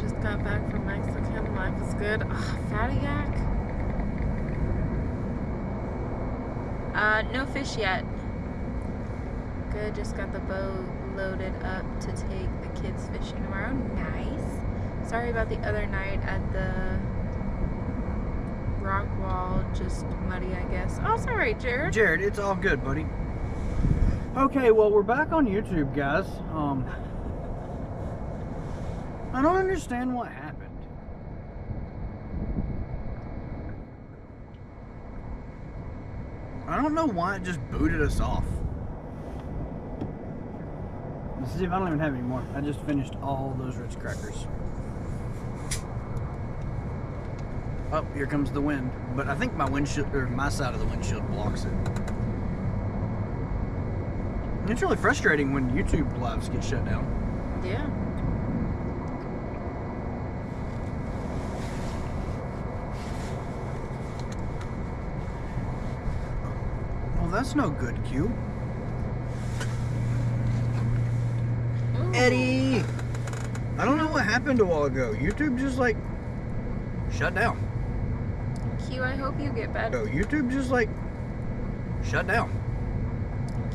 Just got back from Mexican. Life is good. Fatty yak? No fish yet. Good, just got the boat loaded up to take the kids fishing tomorrow. Nice. Sorry about the other night at the rock wall. Just muddy, I guess. Oh, sorry, Jared. Jared, it's all good, buddy. Okay, well, we're back on YouTube, guys. I don't understand what happened. I don't know why it just booted us off. Let's see if I don't even have any more. I just finished all those Ritz crackers. Oh, here comes the wind. But I think my windshield, or my side of the windshield blocks it. It's really frustrating when YouTube lives get shut down. Yeah. Well, that's no good cue. Ooh. Eddie! I don't know what happened a while ago. YouTube just like shut down. Q, I hope you get better. Oh, YouTube just like shut down.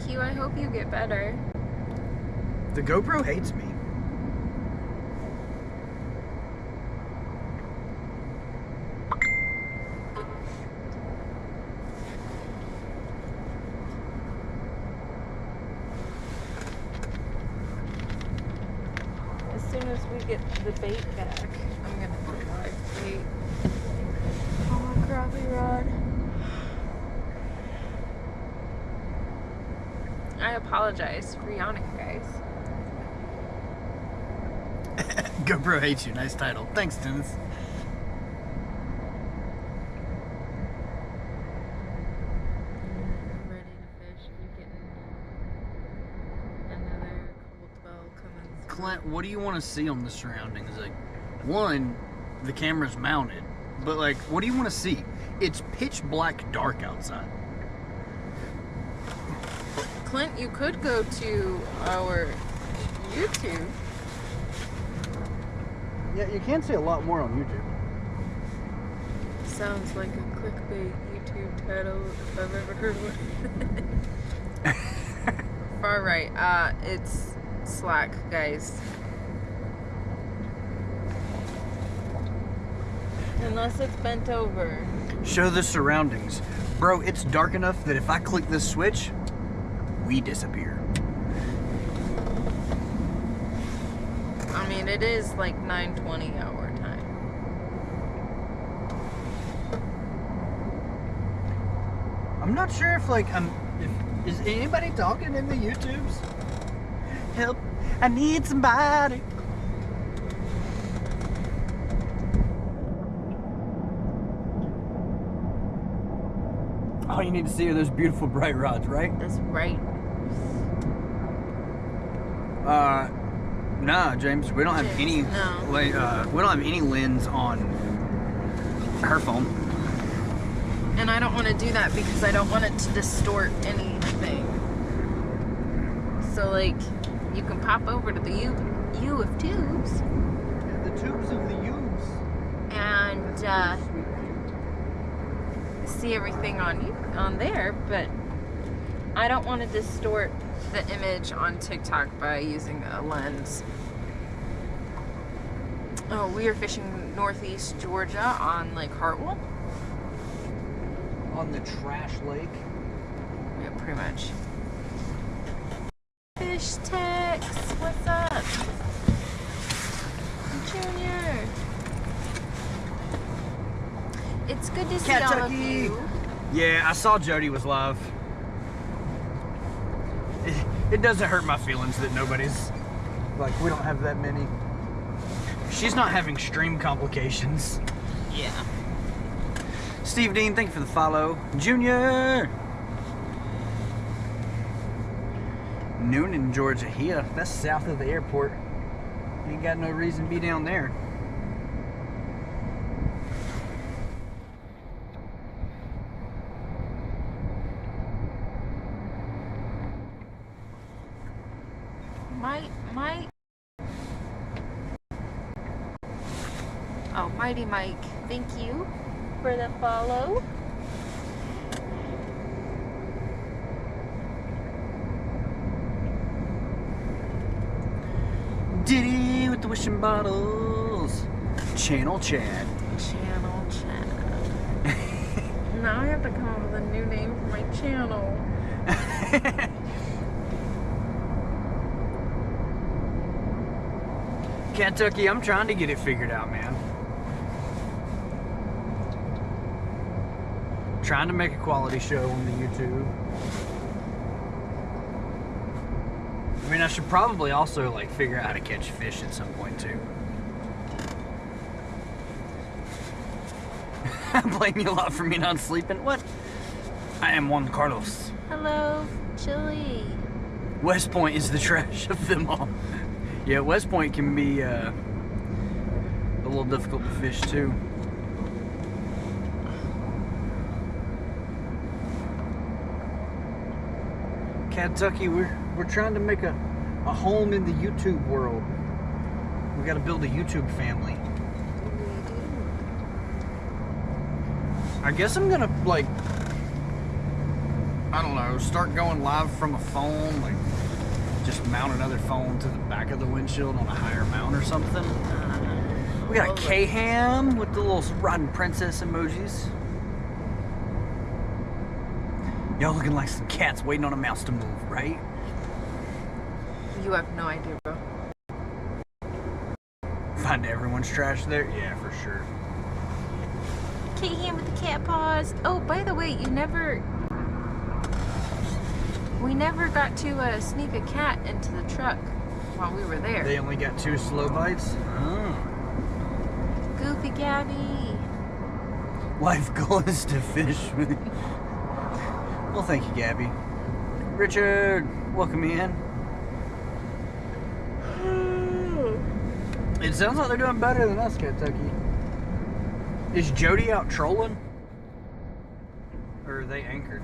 Q, I hope you get better. The GoPro hates me. As soon as we get the bait back, I'm gonna put live bait on my crappie rod. I apologize for yawning, guys. GoPro hates you. Nice title. Thanks, Dennis. I'm ready to fish. We're getting another cold spell coming through. Clint, what do you want to see on the surroundings? Like, one, the camera's mounted, but like, what do you want to see? It's pitch black dark outside. Clint, you could go to our YouTube. Yeah, you can see a lot more on YouTube. Sounds like a clickbait YouTube title if I've ever heard one. Far right. It's slack, guys. Unless it's bent over. Show the surroundings. Bro, it's dark enough that if I click this switch, we disappear. I mean, it is like 9:20 our time. I'm not sure if like is anybody talking in the YouTubes? Help! I need somebody. All you need to see are those beautiful bright rods, right? That's right. Nah, James, we don't have any. No. We don't have any lens on her phone. And I don't want to do that because I don't want it to distort anything. So, like, you can pop over to the U of Tubes. The tubes of the U's. And see everything on there, but I don't want to distort the image on TikTok by using a lens. Oh, we are fishing northeast Georgia on Lake Hartwell. On the trash lake. Yeah, pretty much. Fish Tex, what's up? Junior. It's good to see all of you. Yeah, I saw Jody was live. It doesn't hurt my feelings that nobody's, like, we don't have that many. She's not having stream complications. Yeah. Steve Dean, thank you for the follow. Junior! Noonan, Georgia, here. That's south of the airport. Ain't got no reason to be down there. Almighty Mike, thank you for the follow. Diddy with the wishing bottles. Channel chat. Channel chat. Now I have to come up with a new name for my channel. Kentucky, I'm trying to get it figured out, man. Trying to make a quality show on the YouTube. I mean, I should probably also like figure out how to catch fish at some point too. I blame you a lot for me not sleeping. What? I am Juan Carlos. Hello, Chili. West Point is the trash of them all. Yeah, West Point can be a little difficult to fish too. Kentucky, we're trying to make a home in the YouTube world. We got to build a YouTube family. I guess I'm gonna like, I don't know, start going live from a phone, like just mount another phone to the back of the windshield on a higher mount or something. We got a K-ham with the little riding princess emojis. Y'all looking like some cats waiting on a mouse to move, right? You have no idea, bro. Find everyone's trash there? Yeah, for sure. K-ham with the cat paws. Oh, by the way, we never got to sneak a cat into the truck while we were there. They only got 2 slow bites? Oh. Goofy Gabby. Life goal is to fish with you. Well, thank you, Gabby. Richard, welcome in. It sounds like they're doing better than us, Kentucky. Is Jody out trolling? Or are they anchored?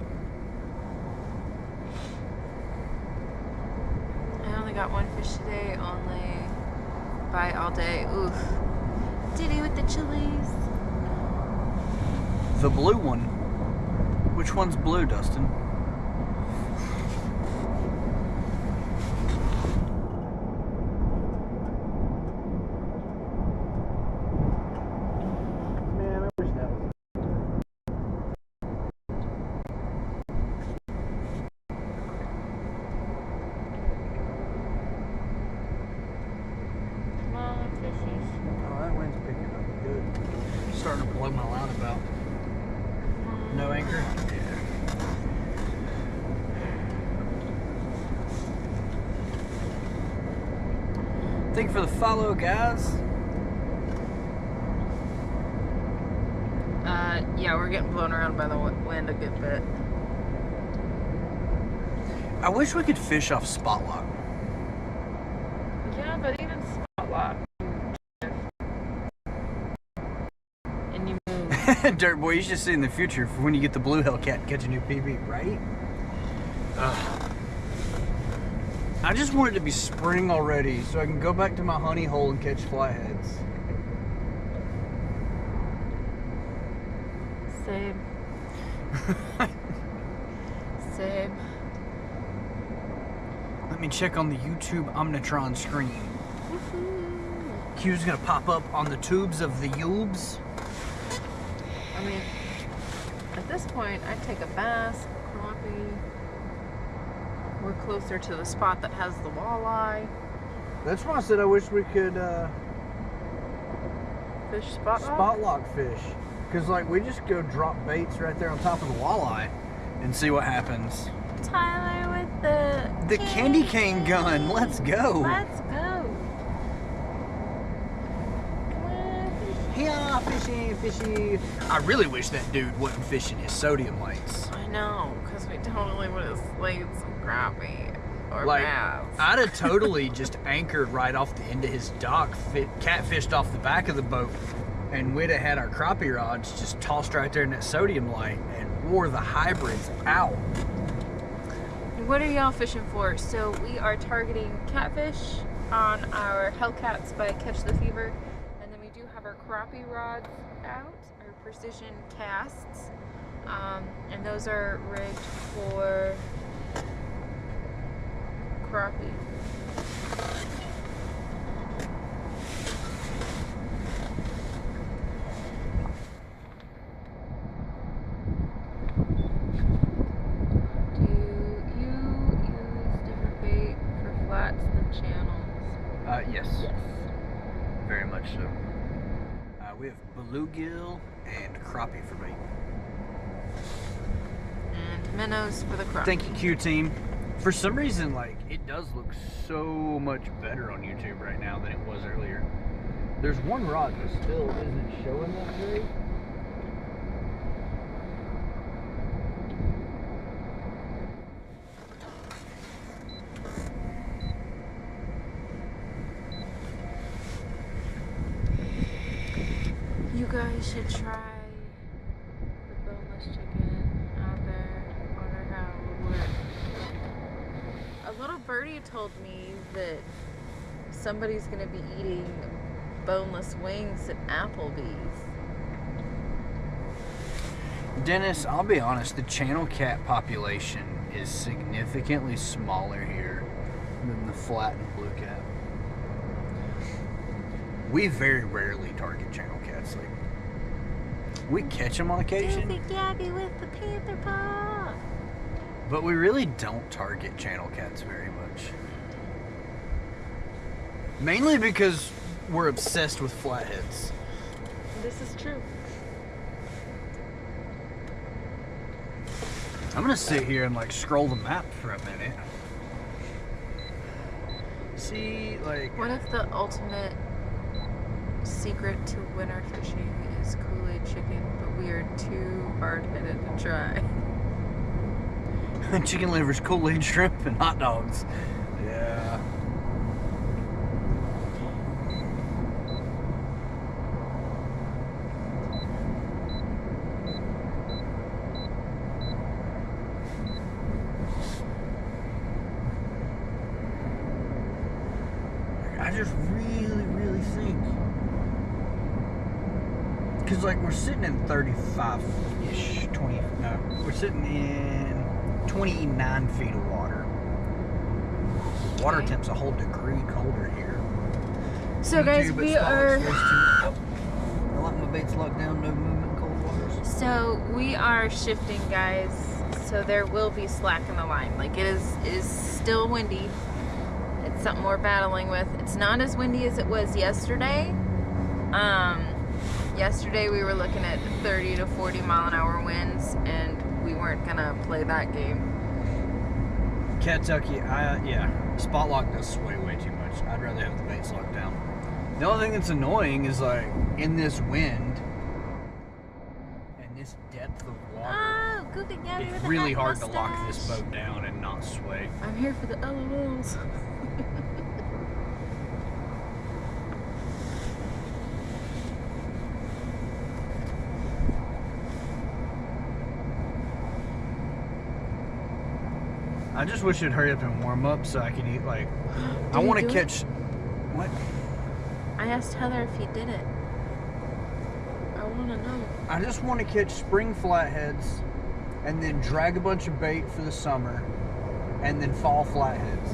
I only got 1 fish today, only bite all day. Oof. Diddy with the chilies. The blue one. Which one's blue, Dustin? Man, I wish that was. Come on, fishies. Oh, that wind's picking up good. Starting to blow my line about. No anchor? Yeah. Thank you for the follow, guys. Yeah, we're getting blown around by the wind a good bit. I wish we could fish off spot lock. Yeah, but even spot lock. And you move. Dirt boy, you should see in the future for when you get the blue Hellcat catch a new PB, right? I just want it to be spring already so I can go back to my honey hole and catch flatheads. Same. Same. Let me check on the YouTube Omnitron screen. Q's gonna pop up on the tubes of the Yubes. I mean, at this point, I'd take a bass, crappie. We're closer to the spot that has the walleye. That's why I said I wish we could Fish spot lock? spot lock fish. Because like we just go drop baits right there on top of the walleye and see what happens. Tyler with The candy cane gun. Let's go. Let's go. Come on, fish. Yeah, fishy, fishy. I really wish that dude wasn't fishing his sodium lights. I know, because we totally would have slayed some crappie or Like, bass. I'd have totally just anchored right off the end of his dock, catfished off the back of the boat, and we'd have had our crappie rods just tossed right there in that sodium light and wore the hybrids out. What are y'all fishing for? So we are targeting catfish on our Hellcats by Catch the Fever, and then we do have have our crappie rods out, our precision casts, and those are rigged for crappie. Do you use different bait for flats than channels? Yes. Yes. Very much so. We have bluegill and crappie for bait. And minnows for the crappie. Thank you, Q team. For some reason, like, it does look so much better on YouTube right now than it was earlier. There's one rod that still isn't showing that great. You guys should try the boneless chicken out there. I wonder how it would work. A little birdie told me that somebody's going to be eating boneless wings at Applebee's. Dennis, I'll be honest, the channel cat population is significantly smaller here than the flat and blue cat. We very rarely target channel cats. Like, we catch them on occasion, Goofy Gabby with the panther paw. but we really don't target channel cats very much. Mainly because we're obsessed with flatheads. This is true. I'm gonna sit here and like scroll the map for a minute. See, like, What if the ultimate secret to winter fishing is Kool-Aid chicken, but we are too hard-headed to try? chicken livers, Kool-Aid shrimp, and hot dogs. Yeah. I just really think, because like we're sitting in 35-ish, 20, no, we're sitting in 29 feet of water. Water Okay. temp's a whole degree colder here. So guys, YouTube, we it's not are... supposed to. Oh, I like my baits locked down, no movement in cold waters. So we are shifting, guys. So there will be slack in the line. Like it is still windy. It's something we're battling with. It's not as windy as it was yesterday. Yesterday we were looking at 30 to 40 mile an hour winds, and we weren't gonna play that game. Kentucky, yeah, spot lock does sway way too much. I'd rather have the baits locked down. The only thing that's annoying is like in this wind and this depth of water, Oh, Goofy Gabby with it's the really hot hard to lock this mustache. boat down and not sway. I'm here for the LOLs. I just wish it'd hurry up and warm up so I could eat like. I he want to do it? catch. What? I asked Heather if he did it. I want to know. I just want to catch spring flatheads, and then drag a bunch of bait for the summer, and then fall flatheads,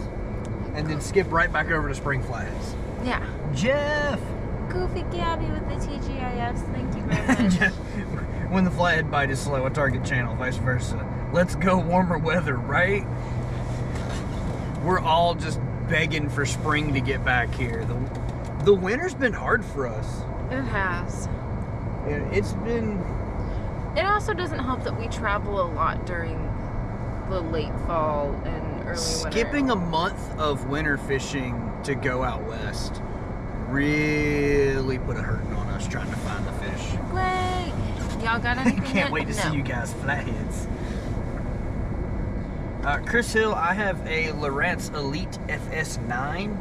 and then skip right back over to spring flatheads. Yeah. Jeff. Goofy Gabby with the TGIFs. Thank you very much. Jeff, when the flathead bite is slow, a target channel, vice versa. Let's go warmer weather, right? We're all just begging for spring to get back here. The winter's been hard for us. It has. It's been. It also doesn't help that we travel a lot during the late fall and early winter. Skipping a month of winter fishing to go out west really put a hurting on us trying to find the fish. Wait, y'all got anything? Can't yet? wait to No. see you guys flatheads. Chris Hill, I have a Lowrance Elite FS9.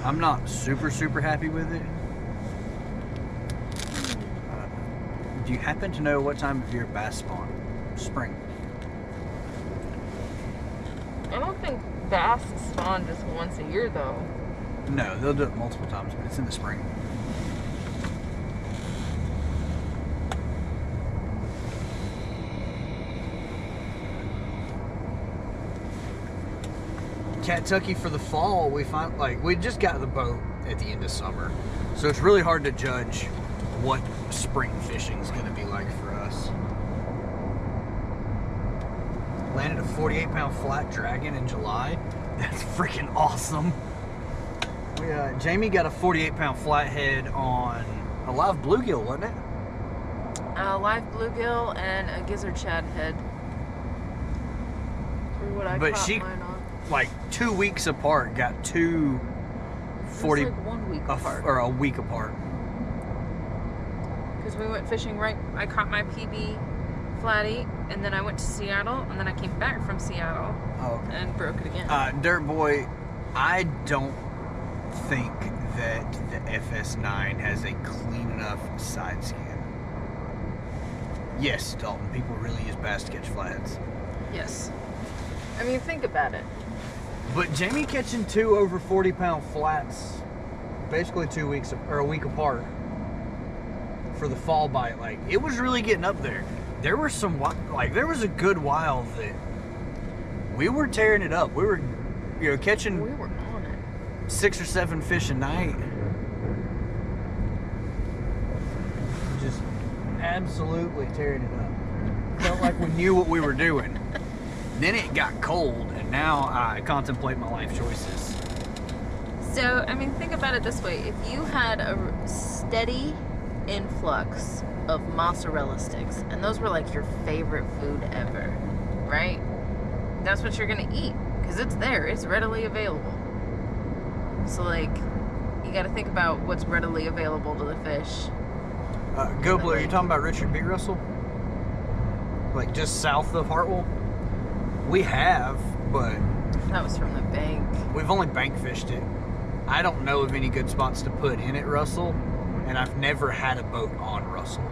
I'm not super happy with it. Do you happen to know what time of year bass spawn? Spring. I don't think bass spawn just once a year, though. No, they'll do it multiple times, but it's in the spring. Kentucky for the fall, we just got the boat at the end of summer, so it's really hard to judge what spring fishing is going to be like for us. Landed a 48-pound flat dragon in July. That's freaking awesome. Jamie got a 48-pound flathead on a live bluegill, wasn't it? A live bluegill and a gizzard shad head. Or what I caught mine on. Like 2 weeks apart, got two 40 It was like 1 week apart. Or a week apart. Because we went fishing I caught my PB flatty, and then I went to Seattle, and then I came back from Seattle and broke it again. Dirt Boy, I don't think that the FS9 has a clean enough side scan. Yes, Dalton, people really use bass to catch flatheads. Yes. I mean, think about it. But Jamie catching two over 40-pound flats, basically 2 weeks or a week apart for the fall bite, like it was really getting up there. There were some there was a good while that we were tearing it up. We were, catching. We were on it. 6 or 7 fish a night. Just absolutely tearing it up. Felt like we knew what we were doing. Then it got cold, and now I contemplate my life choices. So, I mean, think about it this way. If you had a steady influx of mozzarella sticks, and those were like your favorite food ever, right? That's what you're going to eat, because it's there. It's readily available. So, like, you got to think about what's readily available to the fish. Go Blue, are you talking about Richard B. Russell? Like, just south of Hartwell? We have, but That was from the bank. We've only bank fished it. I don't know of any good spots to put in at Russell, and I've never had a boat on Russell.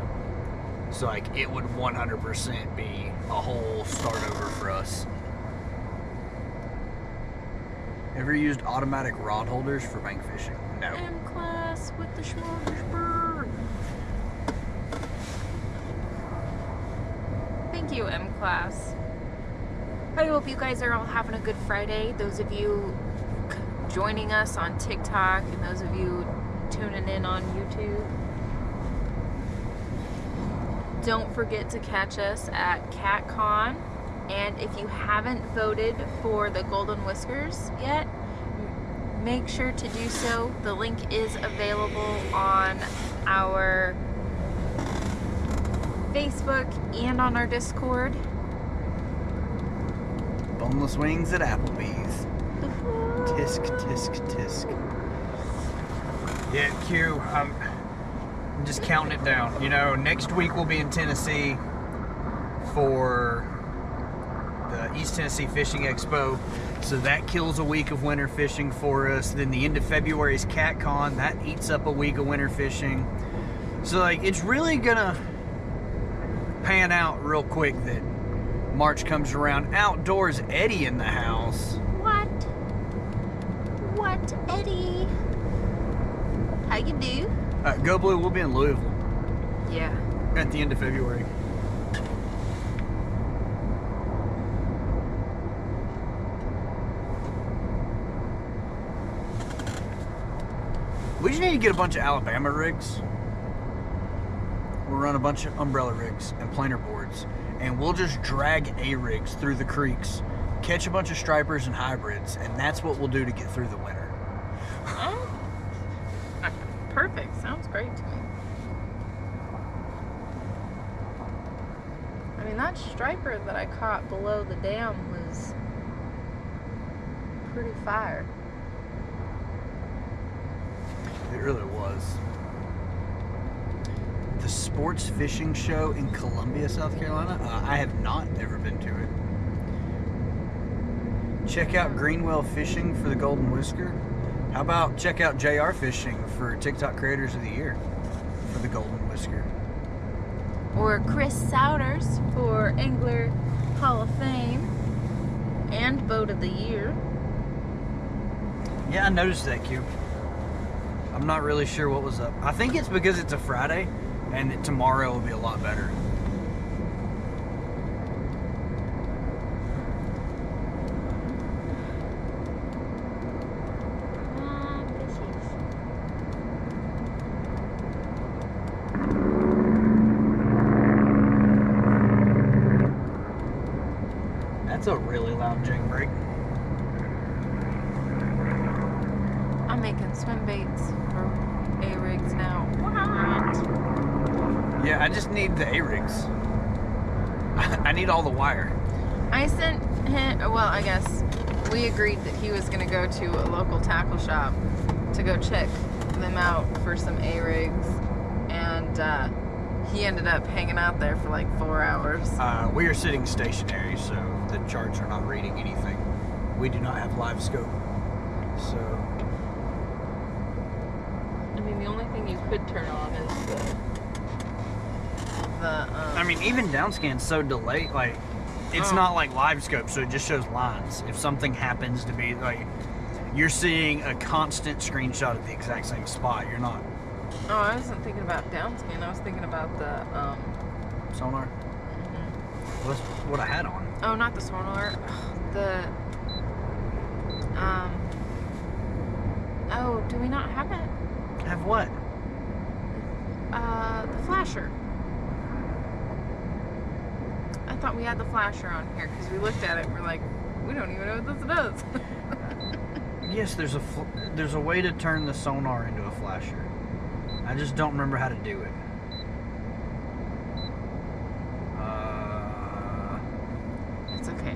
So like it would 100% be a whole start over for us. Ever used automatic rod holders for bank fishing? No. M-Class with the smorgasbord. Thank you, M-Class. I hope you guys are all having a good Friday. Those of you joining us on TikTok and those of you tuning in on YouTube. Don't forget to catch us at CatCon. And if you haven't voted for the Golden Whiskers yet, make sure to do so. The link is available on our Facebook and on our Discord. Boneless wings at Applebee's. Tisk, tisk, tisk. Yeah, Q, I'm just counting it down. You know, next week we'll be in Tennessee for the East Tennessee Fishing Expo. So that kills a week of winter fishing for us. Then the end of February is CatCon. That eats up a week of winter fishing. So, like, it's really gonna pan out real quick that March comes around. Outdoors Eddie in the house. What, Eddie? How you do? Go Blue, we'll be in Louisville. Yeah. At the end of February. We just need to get a bunch of Alabama rigs. We'll run a bunch of umbrella rigs and planer boards, and we'll just drag A-rigs through the creeks, catch a bunch of stripers and hybrids, and that's what we'll do to get through the winter. Oh, perfect. Sounds great to me. I mean, that striper that I caught below the dam was pretty fire. It really was. The sports fishing show in Columbia, South Carolina. I have not ever been to it. Check out Greenwell Fishing for the Golden Whisker. How about check out JayRFishing for TikTok Creators of the Year for the Golden Whisker. Or Chris Souders for Angler Hall of Fame and Boat of the Year. Yeah, I noticed that, Q. I'm not really sure what was up. I think it's because it's a Friday, and that tomorrow will be a lot better. That's a really loud jig brake. I'm making swim baits for A-rigs now. What? Yeah, I just need the A-rigs. I need all the wire. I sent him, well, I guess we agreed that he was going to go to a local tackle shop to go check them out for some A-rigs. And he ended up hanging out there for like 4 hours. We are sitting stationary, so the charts are not reading anything. We do not have live scope. So... I mean, the only thing you could turn on is I mean, even downscan's so delayed, like, it's not like live scope, so it just shows lines. If something happens to be, like, you're seeing a constant screenshot at the exact same spot, you're not... Oh, I wasn't thinking about downscan, I was thinking about the, sonar? Mm-hmm. Well, that's what I had on. Oh, not the sonar, the, oh, do we not have it? Have what? The flasher. I thought we had the flasher on here because we looked at it and we're like, we don't even know what this does. Yes, there's a way to turn the sonar into a flasher. I just don't remember how to do it. It's okay.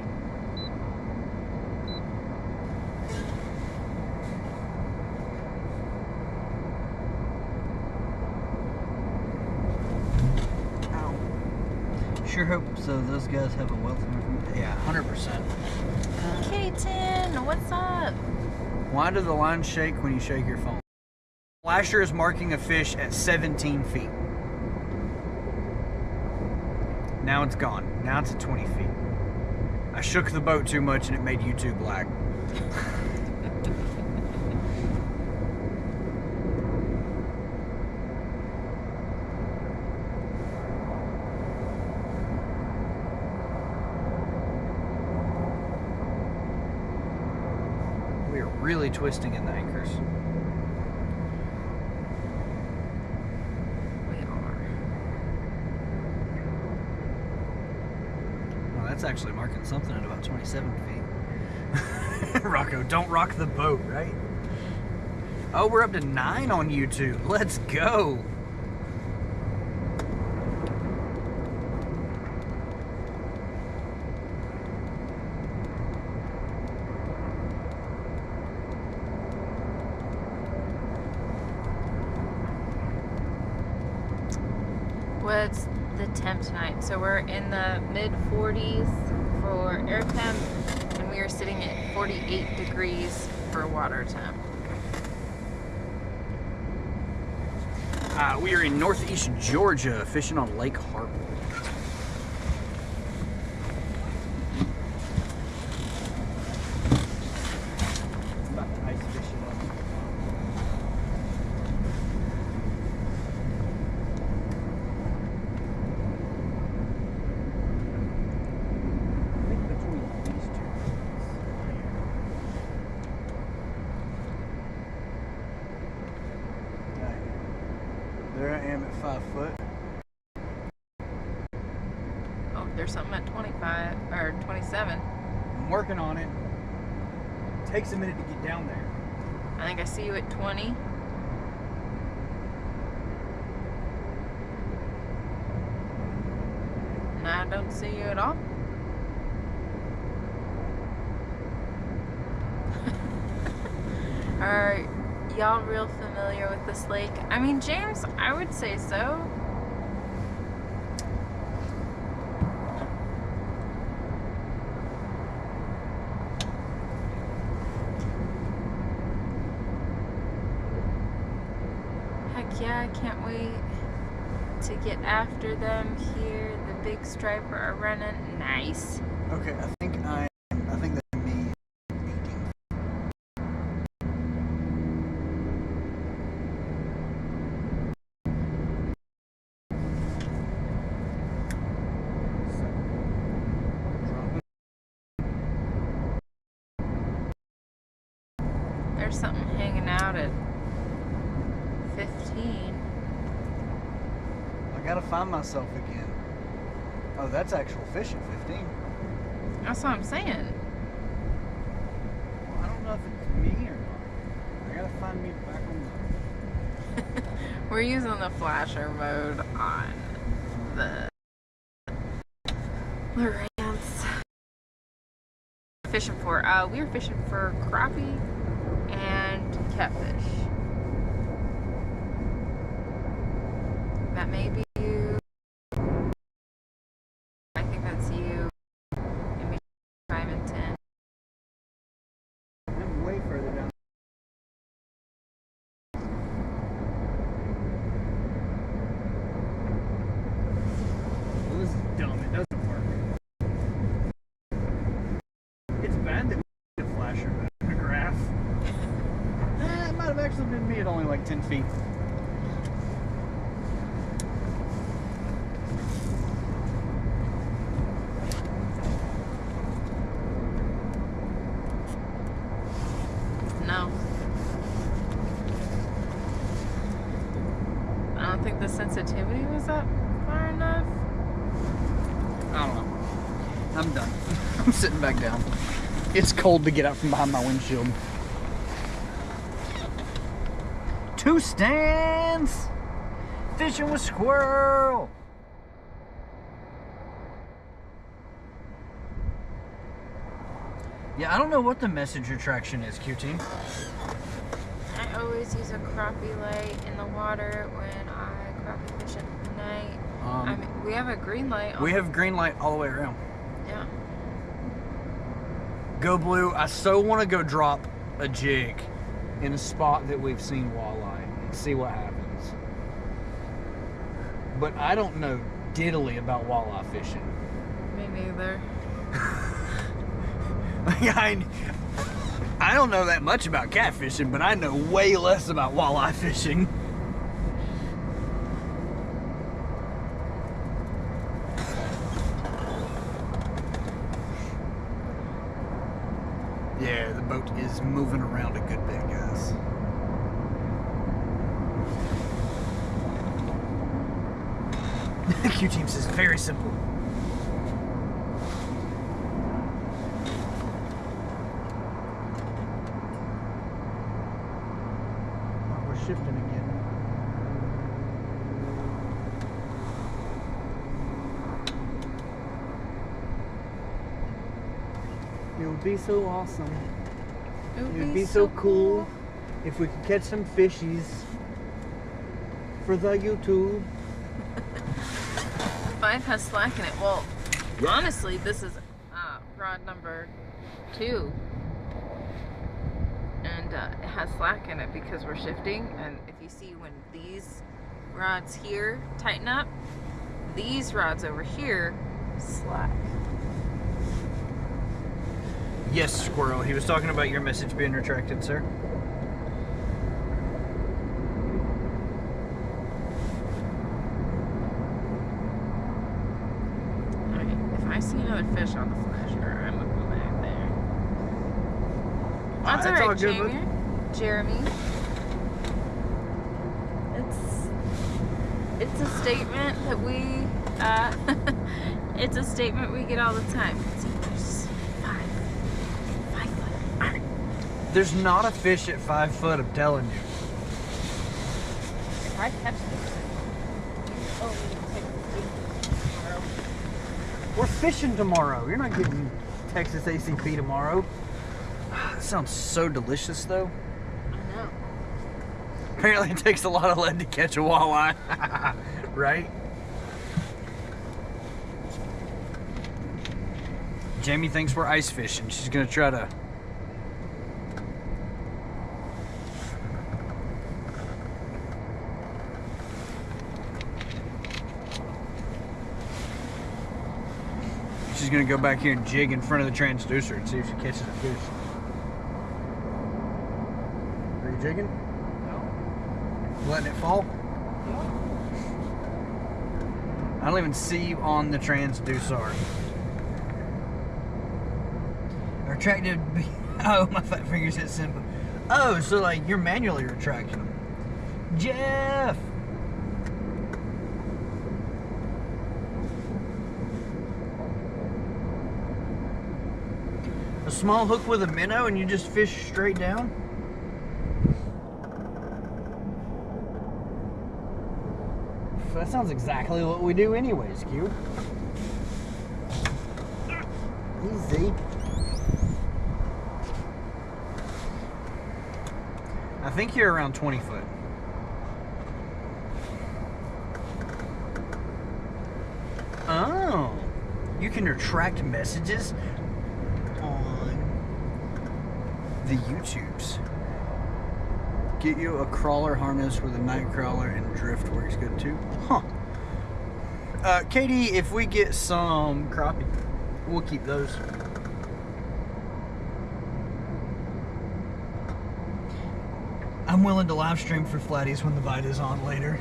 Sure hope so. Those guys have a wealth of information. Yeah, 100%. Katen, what's up? Why do the lines shake when you shake your phone? Flasher is marking a fish at 17 feet. Now it's gone. Now it's at 20 feet. I shook the boat too much and it made YouTube lag. Really twisting in the anchors. We are. Well, that's actually marking something at about 27 feet. Rocco, don't rock the boat, right? Oh, we're up to 9 on YouTube. Let's go. What's the temp tonight? So we're in the mid 40s for air temp, and we are sitting at 48 degrees for water temp. We are in northeast Georgia, fishing on Lake Hartwell. About to ice fish it up. There I am at 5 foot. Oh, there's something at 25 or 27. I'm working on it. Takes a minute to get down there. I think I see you at 20. And I don't see you at all. Are y'all real familiar with this lake? I mean, James, I would say so. Heck yeah, I can't wait to get after them here. The big striper are running. Nice. Okay, I think that's me 18. there's something hanging out at 15. I gotta find myself again. Oh, that's actual fish at 15. That's what I'm saying. Well, I don't know if it's me or not. I gotta find me back on We're using the flasher mode on the Lowrance. Fishing for, we were fishing for crappie and catfish. That may be you. I think that's you. Maybe 5 and 10. I'm way further down. Well, this is dumb. It doesn't work. It's bad that we need a flasher and a graph. It might have actually been me at only like 10 feet. No. I don't think the sensitivity was up far enough. I don't know. I'm done. I'm sitting back down. It's cold to get out from behind my windshield. 2 stands! Fishing with squirrel! Yeah, I don't know what the message retraction is, QT. I always use a crappie light in the water when I crappie fish at night. I mean, we have a green light. We have green light all the way around. Yeah. Go blue. I so want to go drop a jig in a spot that we've seen walleye and see what happens. But I don't know diddly about walleye fishing. Me neither. I don't know that much about catfishing, but I know way less about walleye fishing. Yeah, the boat is moving around a good bit, guys. Q-Team says very simple. Oh, we're shifting again. It would be so awesome. It It would be so cool if we could catch some fishies for the YouTube. 5 has slack in it. Well, honestly, this is rod number 2. And it has slack in it because we're shifting. And if you see when these rods here tighten up, these rods over here slack. Yes, Squirrel. He was talking about your message being retracted, sir. Alright, if I see another fish on the flasher, I'm gonna go back there. That's That's all alright, good, Jeremy. It's a statement that we it's a statement we get all the time. See, there's 5 foot. Alright. There's not a fish at 5 foot, I'm telling you. If I catch this, oh, we can take the tomorrow. We're fishing tomorrow. You're not getting Texas ACP tomorrow. That sounds so delicious, though. I know. Apparently it takes a lot of lead to catch a walleye. Right? Jamie thinks we're ice fishing. She's gonna try to... She's gonna go back here and jig in front of the transducer and see if she catches a fish. Are you jigging? No. Letting it fall? No. I don't even see you on the transducer. Retracted. Oh, my fat fingers hit simple. Oh, so like you're manually retracting them. Jeff! A small hook with a minnow and you just fish straight down? That sounds exactly what we do anyways, Q. Easy. I think you're around 20 foot. Oh, you can retract messages on the YouTubes. Get you a crawler harness with a night crawler and drift works good too. Huh. Katie, if we get some crappie, we'll keep those. I'm willing to live stream for flatties when the bite is on later.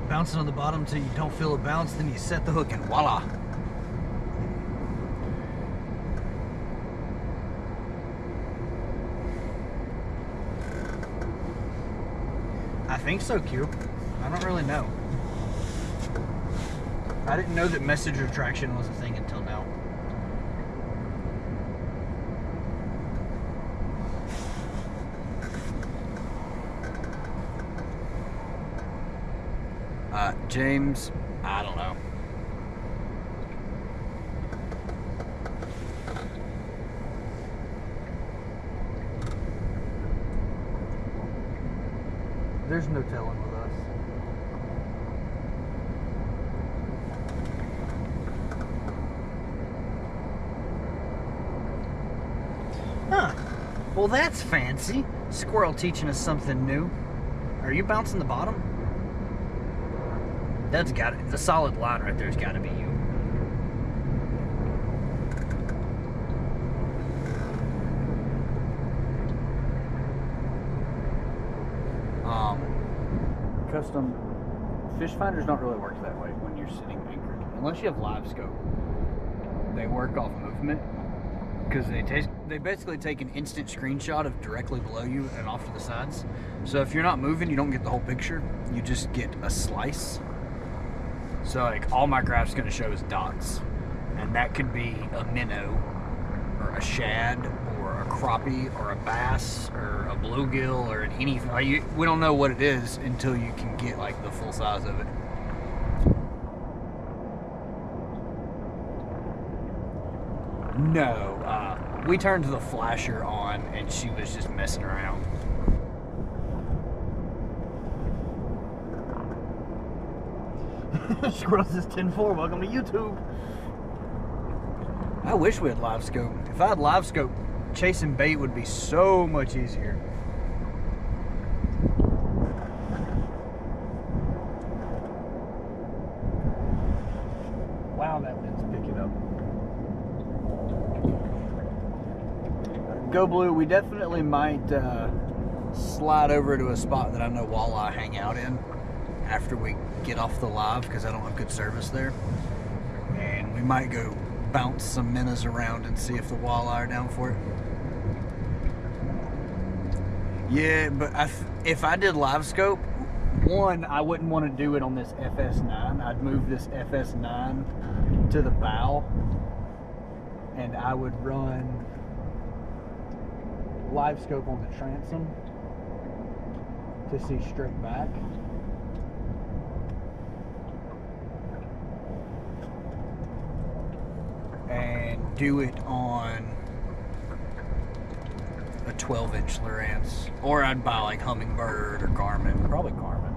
Bouncing on the bottom until you don't feel a bounce, then you set the hook and voila. I think so, Q. I don't really know. I didn't know that message retraction was a thing until now. James, I don't know. There's no telling with us. Huh. Well, that's fancy. Squirrel teaching us something new. Are you bouncing the bottom? That's got it. The solid line right there's got to be you. Custom fish finders don't really work that way when you're sitting anchored, unless you have live scope. They work off movement because they basically take an instant screenshot of directly below you and off to the sides. So if you're not moving, you don't get the whole picture. You just get a slice. So like all my graph's gonna show is dots, and that could be a minnow or a shad or a crappie or a bass or a bluegill or an anything. Like we don't know what it is until you can get like the full size of it. No, we turned the flasher on and she was just messing around. Squirrel says 10-4, welcome to YouTube. I wish we had live scope. If I had live scope, chasing bait would be so much easier. Wow, that wind's picking up. Go Blue, we definitely might slide over to a spot that I know walleye hang out in after we get off the live, because I don't have good service there. And we might go bounce some minnows around and see if the walleye are down for it. Yeah, but if I did live scope, one, I wouldn't want to do it on this FS9. I'd move this FS9 to the bow, and I would run live scope on the transom to see straight back. And do it on a 12-inch Lowrance, or I'd buy like Humminbird or Garmin, probably Garmin.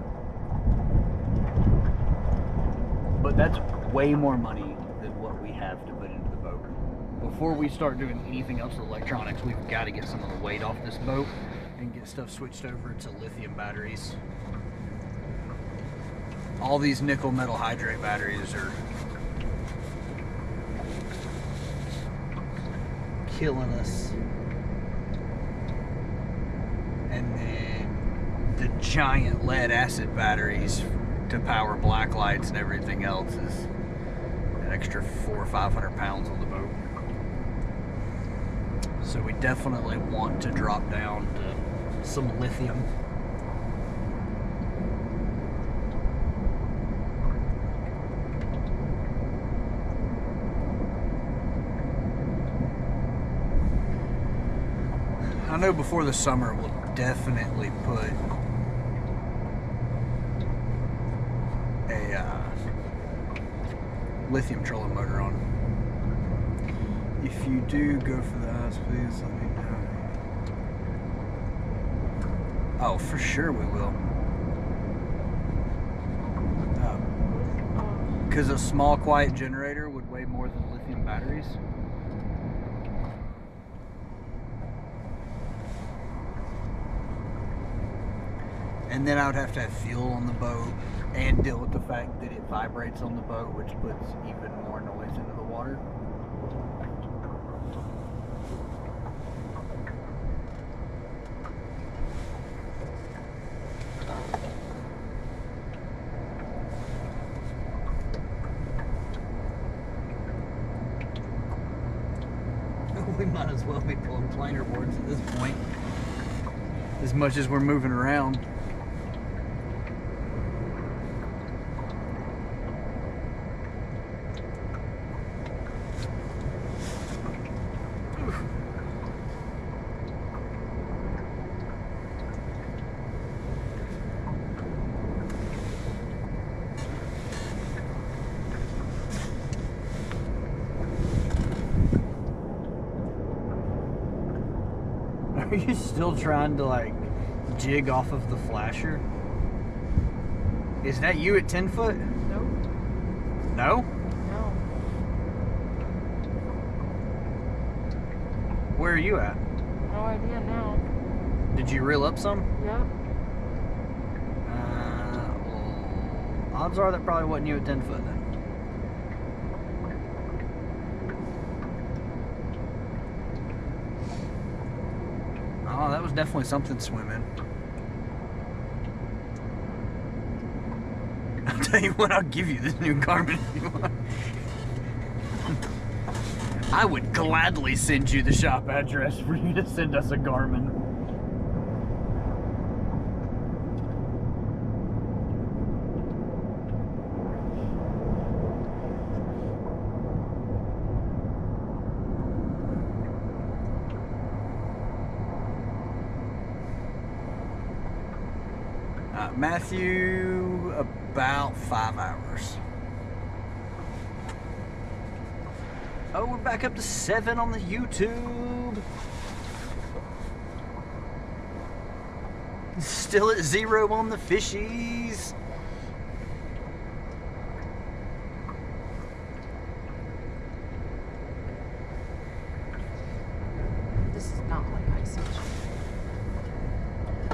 But that's way more money than what we have to put into the boat. Before we start doing anything else with electronics, we've got to get some of the weight off this boat and get stuff switched over to lithium batteries. All these nickel metal hydrate batteries are killing us. And then the giant lead acid batteries to power black lights and everything else is an extra 400 or 500 pounds on the boat. So we definitely want to drop down to some lithium. I know before the summer we'll definitely put a lithium trolling motor on. If you do go for the ice, please let me know. Oh, for sure we will. Because a small quiet generator would weigh more than lithium batteries. And then I would have to have fuel on the boat and deal with the fact that it vibrates on the boat, which puts even more noise into the water. We might as well be pulling planer boards at this point, as much as we're moving around. Are you still trying to like jig off of the flasher? Is that you at 10 foot? Nope. No? No. Where are you at? No idea now. Did you reel up some? Yep. Well, odds are that probably wasn't you at 10 foot then. Oh, that was definitely something swimming. I'll tell you what, I'll give you this new Garmin if you want. I would gladly send you the shop address for you to send us a Garmin. Matthew, about 5 hours. Oh, we're back up to 7 on the YouTube. Still at 0 on the fishies. This is not like ice fishing.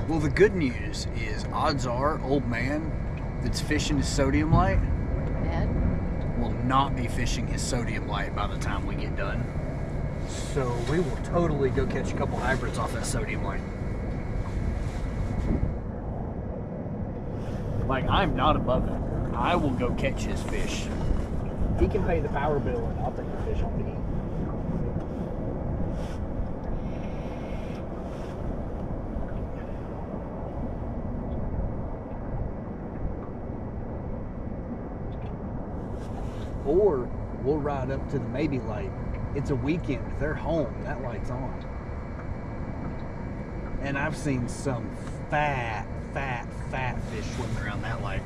Well, the good news is odds are old man that's fishing his sodium light Ed? will not be fishing his sodium light by the time we get done. So we will totally go catch a couple hybrids off that sodium light. Like, I'm not above it. I will go catch his fish. He can pay the power bill and I'll take the fish home to eat. Or we'll ride up to the maybe light. It's a weekend. They're home. That light's on. And I've seen some fat fish swimming around that light.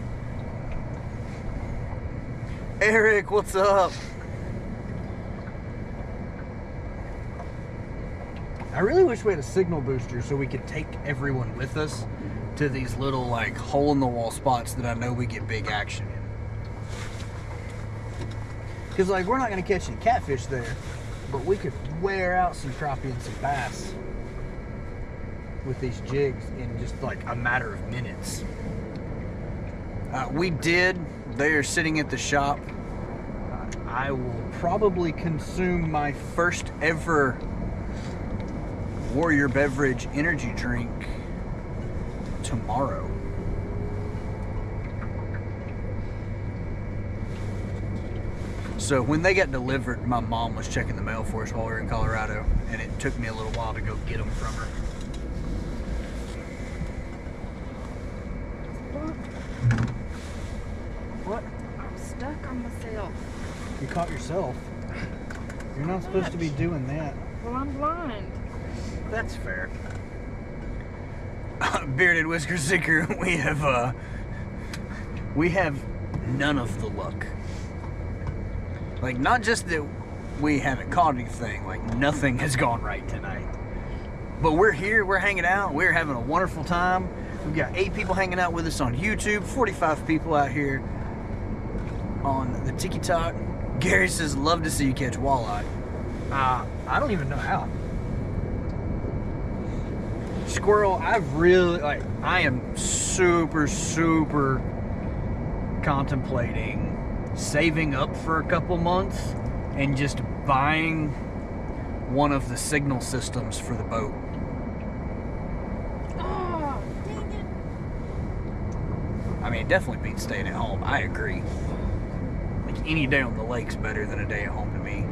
Eric, what's up? I really wish we had a signal booster so we could take everyone with us to these little like hole-in-the-wall spots that I know we get big action in. Because, like, we're not going to catch any catfish there, but we could wear out some crappie and some bass with these jigs in just, like, a matter of minutes. We did. They are sitting at the shop. I will probably consume my first ever Warrior Beverage energy drink tomorrow. So when they got delivered, my mom was checking the mail for us while we were in Colorado, and it took me a little while to go get them from her. What? I'm stuck on myself. You caught yourself. You're not supposed to be doing that. Well, I'm blind. That's fair. Bearded Whisker Seeker, we have none of the luck. Like, not just that we haven't caught anything, like nothing has gone right tonight. But we're here, we're hanging out, we're having a wonderful time. We've got 8 people hanging out with us on YouTube, 45 people out here on the TikTok. Gary says, love to see you catch walleye. I don't even know how. Squirrel, I am super contemplating saving up for a couple months and just buying one of the signal systems for the boat. Oh, dang it. I mean, it definitely beats staying at home. I agree. Like, any day on the lake's better than a day at home to me.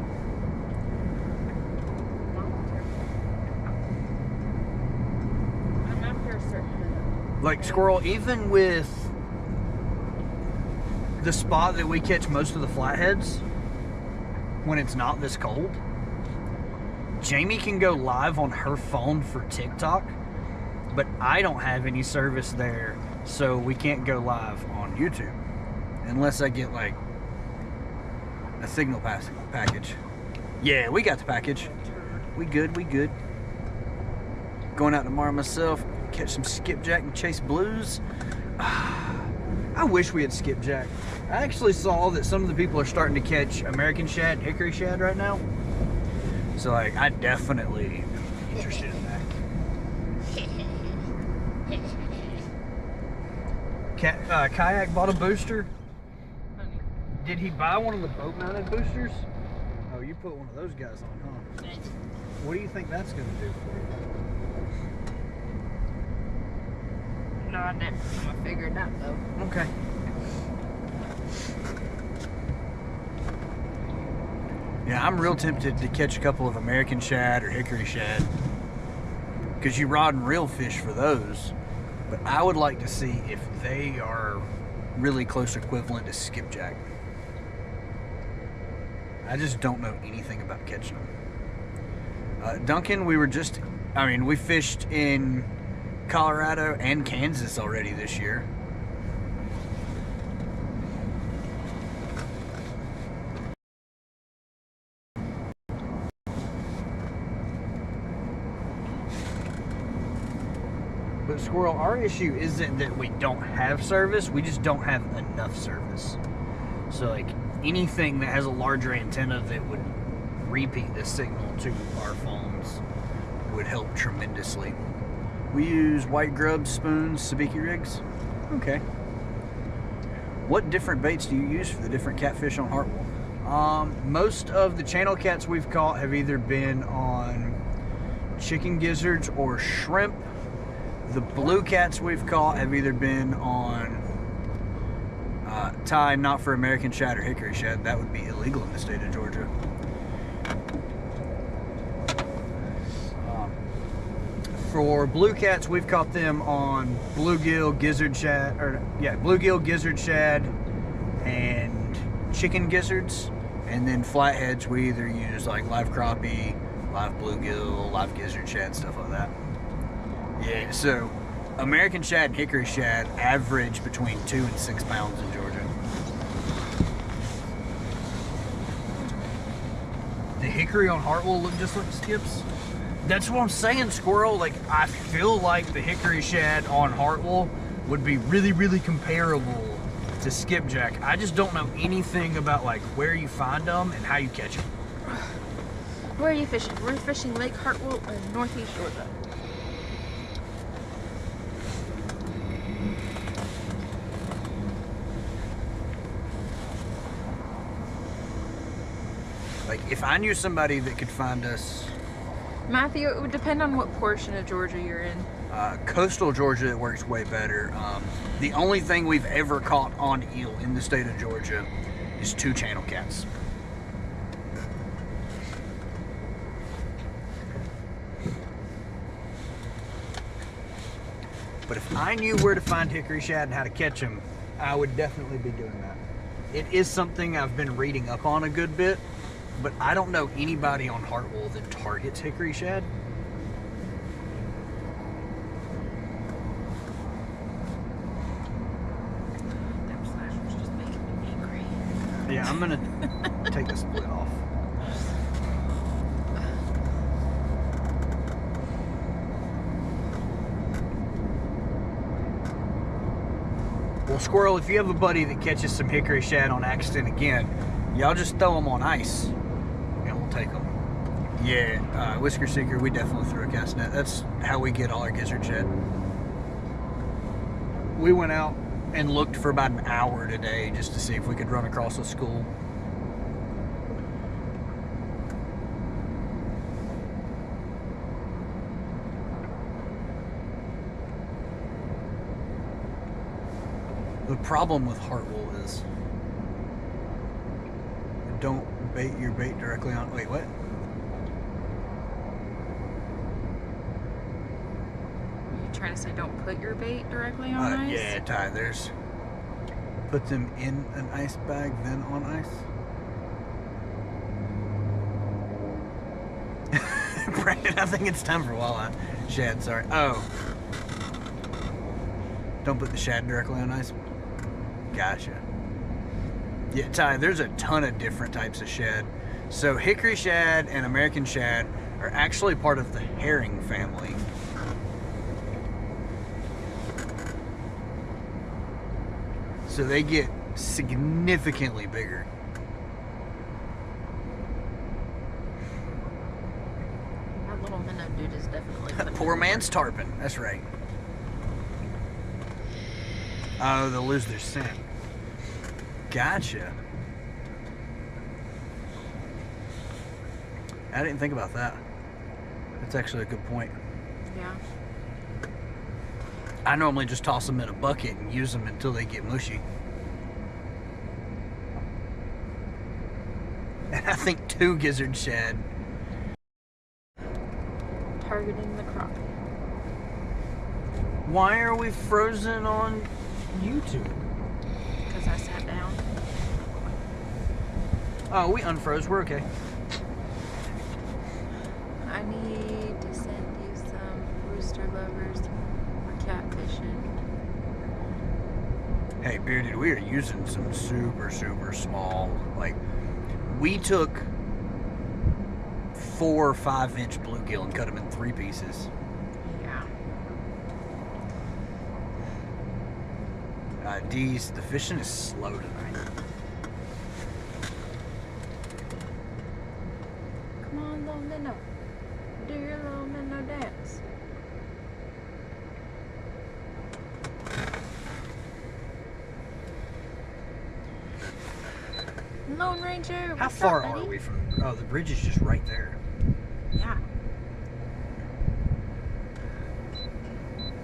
I'm after a certain. Like, Squirrel, even with the spot that we catch most of the flatheads, when it's not this cold, Jamie can go live on her phone for TikTok, but I don't have any service there, so we can't go live on YouTube unless I get like a signal package. Yeah, we got the package. We good. Going out tomorrow myself, catch some skipjack and chase blues. I wish we had skipjack. I actually saw that some of the people are starting to catch American shad, hickory shad right now. So like, I definitely am interested in that. Kayak bought a booster. Honey. Did he buy one of the boat-mounted boosters? Oh, you put one of those guys on, huh? What do you think that's going to do for you? No, I never figured it out though. Okay. Yeah, I'm real tempted to catch a couple of American shad or hickory shad, because you rod and reel fish for those, but I would like to see if they are really close equivalent to skipjack. I just don't know anything about catching them. Duncan, we fished in Colorado and Kansas already this year. But Squirrel, our issue isn't that we don't have service, we just don't have enough service. So like, anything that has a larger antenna that would repeat the signal to our phones would help tremendously. We use white grub, spoons, sabiki rigs. Okay. What different baits do you use for the different catfish on Hartwell? Most of the channel cats we've caught have either been on chicken gizzards or shrimp. The blue cats we've caught have either been on Thai, not for American shad or hickory shad. That would be illegal in the state of Georgia. For blue cats, we've caught them on bluegill, gizzard shad, bluegill, gizzard shad, and chicken gizzards. And then flatheads, we either use like live crappie, live bluegill, live gizzard shad, stuff like that. Yeah, so American shad and hickory shad average between 2 and 6 pounds in Georgia. The hickory on Hartwell look just like the skips. That's what I'm saying, Squirrel. Like, I feel like the hickory shad on Hartwell would be really comparable to skipjack. I just don't know anything about like where you find them and how you catch them. Where are you fishing? We're fishing Lake Hartwell in northeast Georgia. Like, if I knew somebody that could find us Matthew, it would depend on what portion of Georgia you're in. Coastal Georgia, it works way better. The only thing we've ever caught on eel in the state of Georgia is 2 channel cats. But if I knew where to find hickory shad and how to catch them, I would definitely be doing that. It is something I've been reading up on a good bit, but I don't know anybody on Hartwell that targets hickory shad. That flash was just making me angry. Yeah, I'm gonna take the split off. Well, Squirrel, if you have a buddy that catches some hickory shad on accident again, y'all just throw them on ice, and we'll take them. Yeah, Whisker Seeker, we definitely threw a cast net. That's how we get all our gizzard shad. We went out and looked for about an hour today just to see if we could run across a school. The problem with Hartwell is don't bait your bait directly on. Wait, what? Are you trying to say don't put your bait directly on ice? Yeah, Ty, there's. Put them in an ice bag, then on ice. Brandon, I think it's time for walleye. Shad, sorry. Oh. Don't put the shad directly on ice. Gotcha. Yeah, Ty, there's a ton of different types of shad. So hickory shad and American shad are actually part of the herring family. So they get significantly bigger. That little minnow dude is definitely Poor man's tarpon, that's right. Oh, they'll lose their scent. Gotcha. I didn't think about that. That's actually a good point. Yeah. I normally just toss them in a bucket and use them until they get mushy. And I think 2 gizzard shad. Targeting the crappie. Why are we frozen on YouTube? Because I sat down. Oh, we unfroze. We're okay. I need to send you some rooster lovers for catfishing. Hey, Bearded, we are using some super, super small, like, we took 4 or 5 inch bluegill and cut them in 3 pieces. Yeah. D's, the fishing is slow tonight. Come on, little minnow. Do your little minnow dance. Lone Ranger. How far are we from? Oh, the bridge is just right there. Yeah.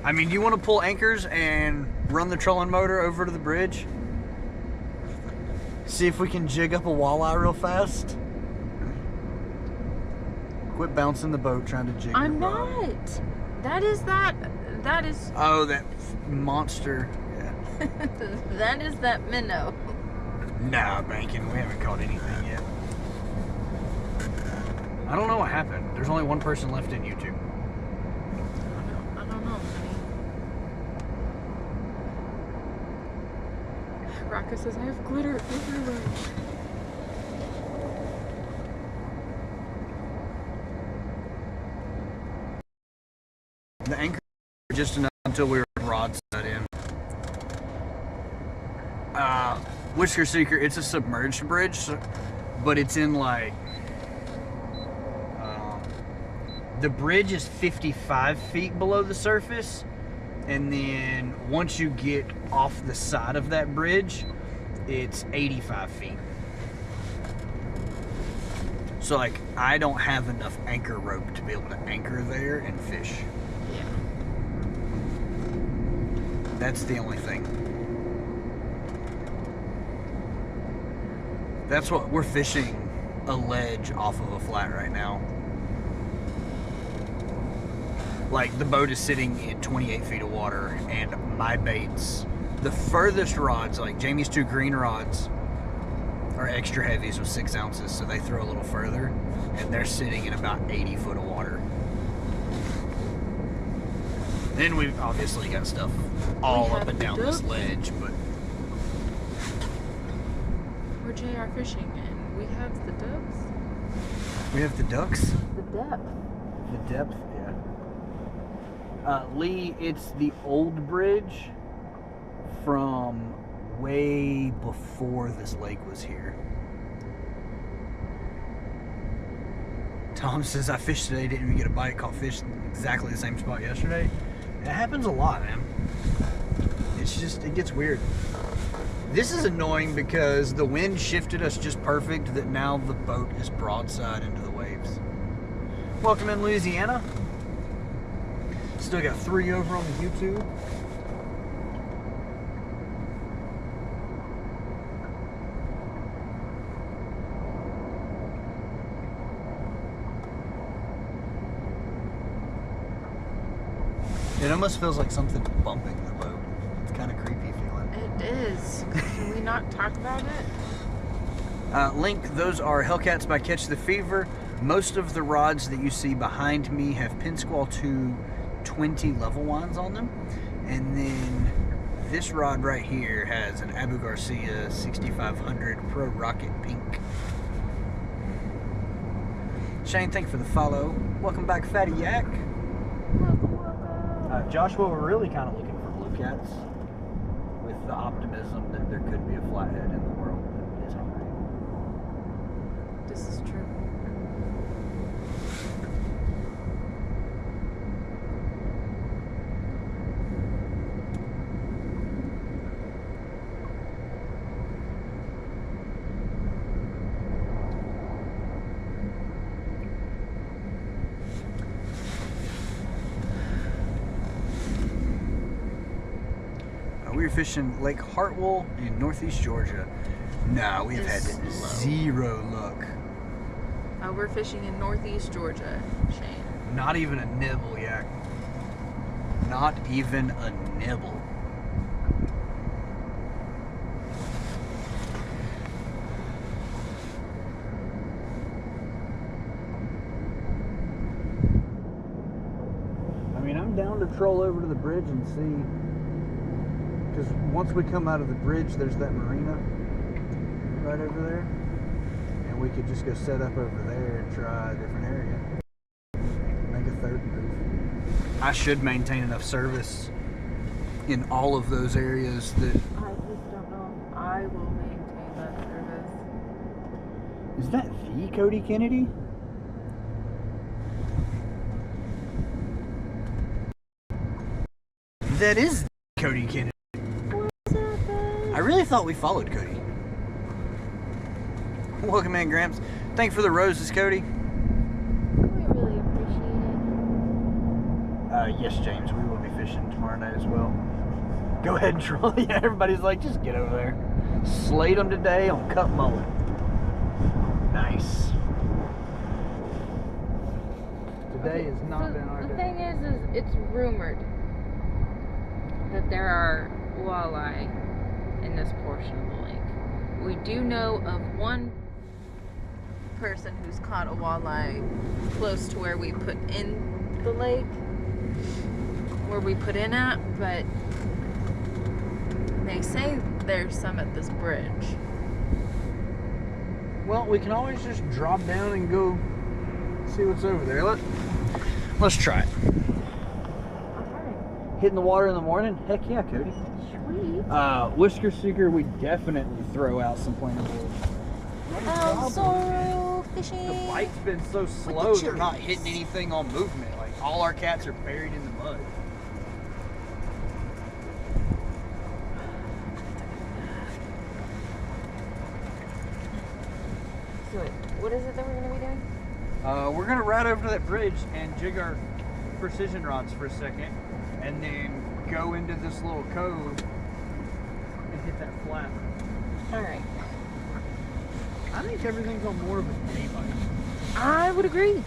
I mean, do you want to pull anchors and run the trolling motor over to the bridge? See if we can jig up a walleye real fast? Quit bouncing the boat trying to jig I'm your rod. not. That is. Oh, that monster. Yeah. That is that minnow. Nah, banking. We haven't caught anything yet. I don't know what happened. There's only one person left in YouTube. I don't know, honey. Raka says I have glitter everywhere. The anchor just enough until we were broadside in. Whisker Seeker, it's a submerged bridge, but it's in like the bridge is 55 feet below the surface, and then once you get off the side of that bridge, it's 85 feet. So like I don't have enough anchor rope to be able to anchor there and fish. Yeah. That's the only thing. That's what we're fishing, a ledge off of a flat right now. Like the boat is sitting in 28 feet of water, and my baits, the furthest rods, like Jamie's 2 green rods, are extra heavies with 6 ounces, so they throw a little further, and they're sitting in about 80 foot of water. Then we've obviously got stuff all up and down this ledge, but we're JayRFishing, and we have the dubs. we have the ducks. The depth. The depth, yeah. Lee, it's the old bridge from way before this lake was here. Tom says, I fished today, didn't even get a bite, caught fish in exactly the same spot yesterday. It happens a lot, man. It's just, it gets weird. This is annoying because the wind shifted us just perfect that now the boat is broadside into the waves. Welcome in, Louisiana. Still got 3 over on the YouTube. It almost feels like something's bumping the boat. It's kind of creepy feeling. It is. Can we not talk about it? Link, those are Hellcats by Catch the Fever. Most of the rods that you see behind me have Pin Squall 2 20 level wands on them. And then this rod right here has an Abu Garcia 6500 Pro Rocket Pink. Shane, thank you for the follow. Welcome back, Fatty Yak. Joshua, we're really kind of looking for blue cats with the optimism that there could be a flathead in the world that is hungry. This is true. We were fishing Lake Hartwell in northeast Georgia. No, we've had zero luck. We're fishing in northeast Georgia, Shane. Not even a nibble, Yak. Not even a nibble. I mean, I'm down to troll over to the bridge and see. Because once we come out of the bridge, there's that marina right over there. And we could just go set up over there and try a different area. Make a third move. I should maintain enough service in all of those areas that... I just don't know if I will maintain that service. Is that the Cody Kennedy? That is Cody Kennedy. I really thought we followed Cody. Welcome in, Gramps. Thank you for the roses, Cody. We really appreciate it. Yes, James, we will be fishing tomorrow night as well. Go ahead and troll. Yeah, everybody's like, just get over there. Slate them today on cut mullet. Nice. Today has not been our day. The thing is it's rumored that there are walleye in this portion of the lake. We do know of one person who's caught a walleye close to where we put in the lake, where we put in at, but they say there's some at this bridge. Well, we can always just drop down and go see what's over there. Let's try it. Hitting the water in the morning? Heck yeah, Cody. Sweet. Whisker Seeker, we definitely throw out some plantables. So fishing. The bite's been so slow, they're not hitting anything on movement. Like, all our cats are buried in the mud. Good. What is it that we're going to be doing? We're gonna ride over to that bridge and jig our precision rods for a second, and then go into this little cove and hit that flat. All right. I think everything's on more of a day bite. I would agree.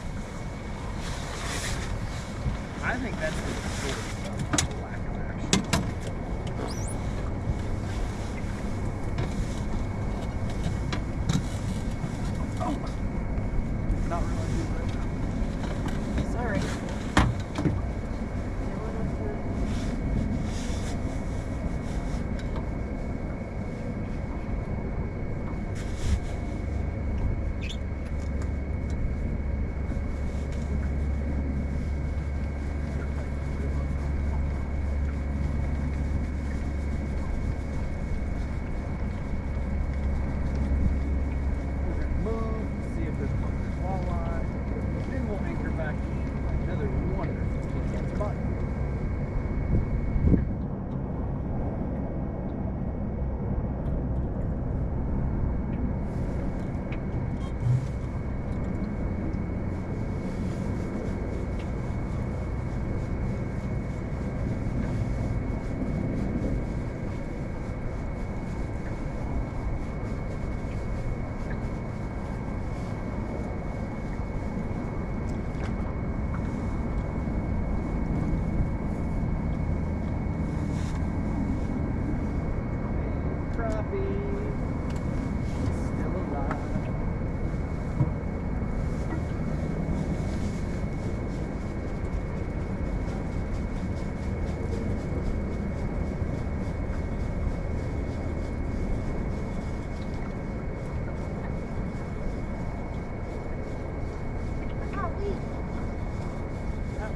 I think that's the source of the lack of action. Oh, not really good right now. Sorry.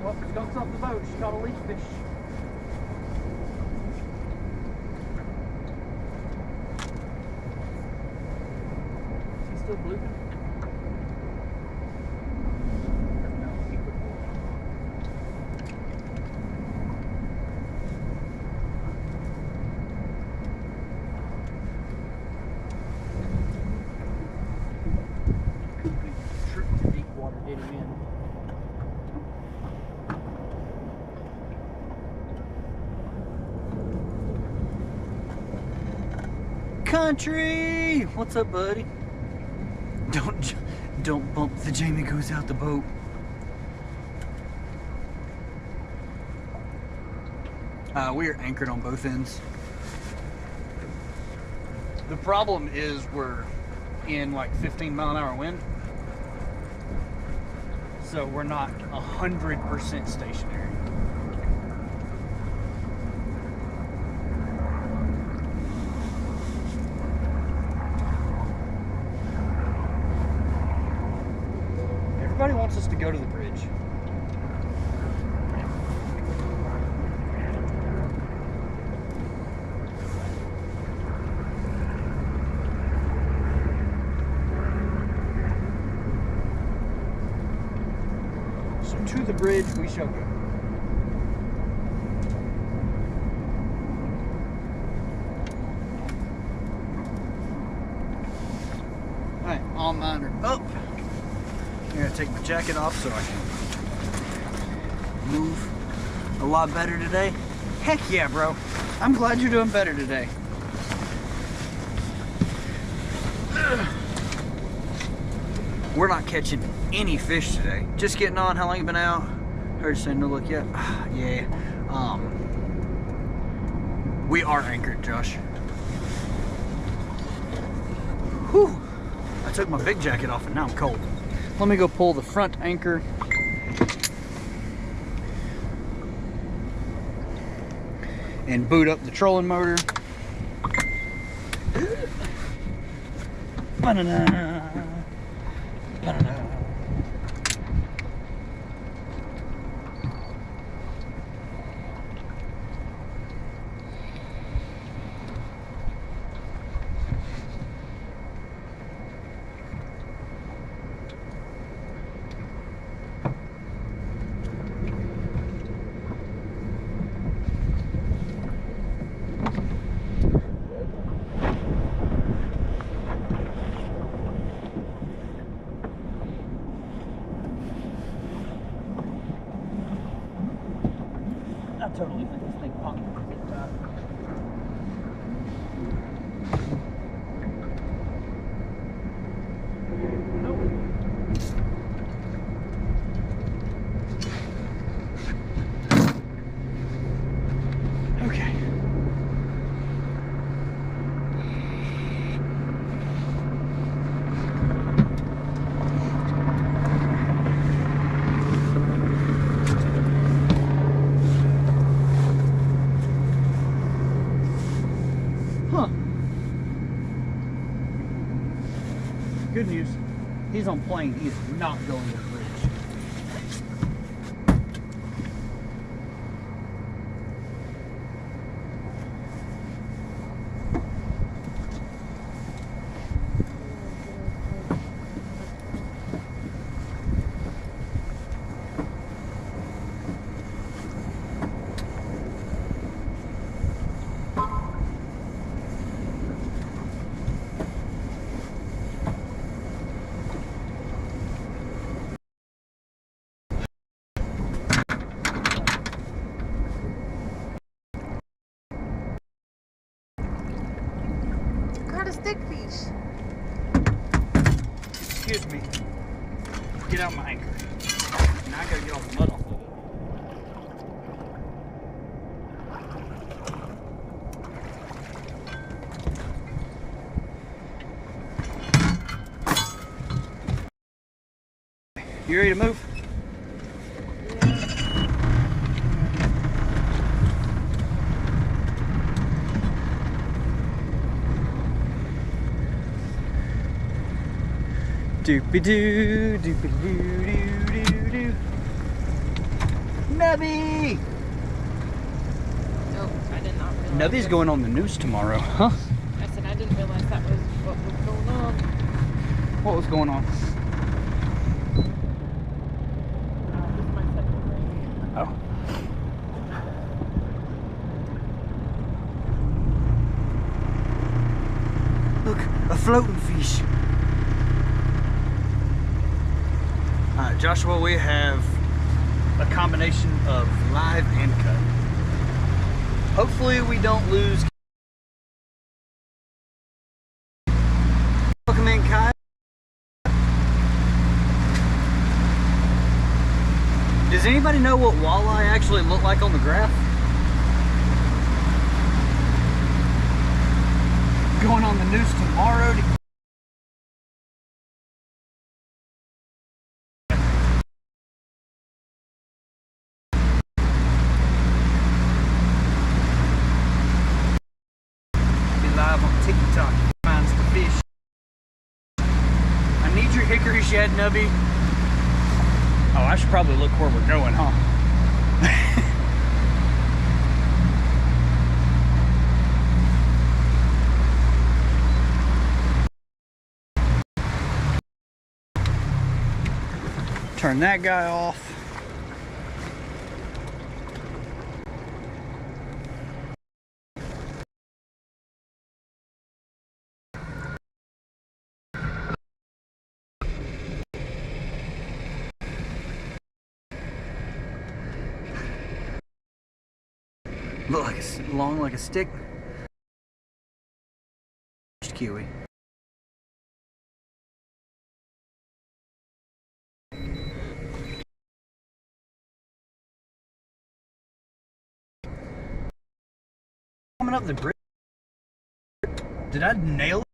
Well, skunk's off the boat. She caught a leaf fish. Is he still blooping? No, he quit blooping. Trip to deep water hit him in. Country! What's up, buddy? Don't bump the Jamie goes out the boat. We are anchored on both ends. The problem is we're in like 15-mile-an-hour wind, so we're not 100% stationary. Everybody wants us to go to the bridge. So to the bridge we shall go. Alright, all mine are up. I'm gonna take my jacket off so I can move a lot better today. Heck yeah, bro. I'm glad you're doing better today. We're not catching any fish today. Just getting on. How long you been out? Heard you say no look yet. Yeah. We are anchored, Josh. Whew. I took my big jacket off and now I'm cold. Let me go pull the front anchor. And boot up the trolling motor. Ba-da-da. Ba-da-da. totally let this thing pop. Okay. Huh. Good news. He's on plane. He's not going to the bridge. Caught a stickfish. Excuse me. Get out my anchor. Now I gotta get all the mud off of it. You ready to move? Doopy doo, doopy doo doo doo doo. Nubby! Nope, I did not realize. Nubby's going on the news tomorrow, huh? I said I didn't realize that was what was going on. What was going on? This is my second ring. Oh. Look, a floating fish. Joshua, we have a combination of live and cut. Hopefully we don't lose. Welcome in, Kai. Does anybody know what walleye actually look like on the graph? Going on the news tomorrow to live on TikTok. Finds the fish. I need your hickory shad, Nubby. Oh, I should probably look where we're going, huh? Turn that guy off. Look like long like a stick. Kiwi. Coming up the bridge. Did I nail it?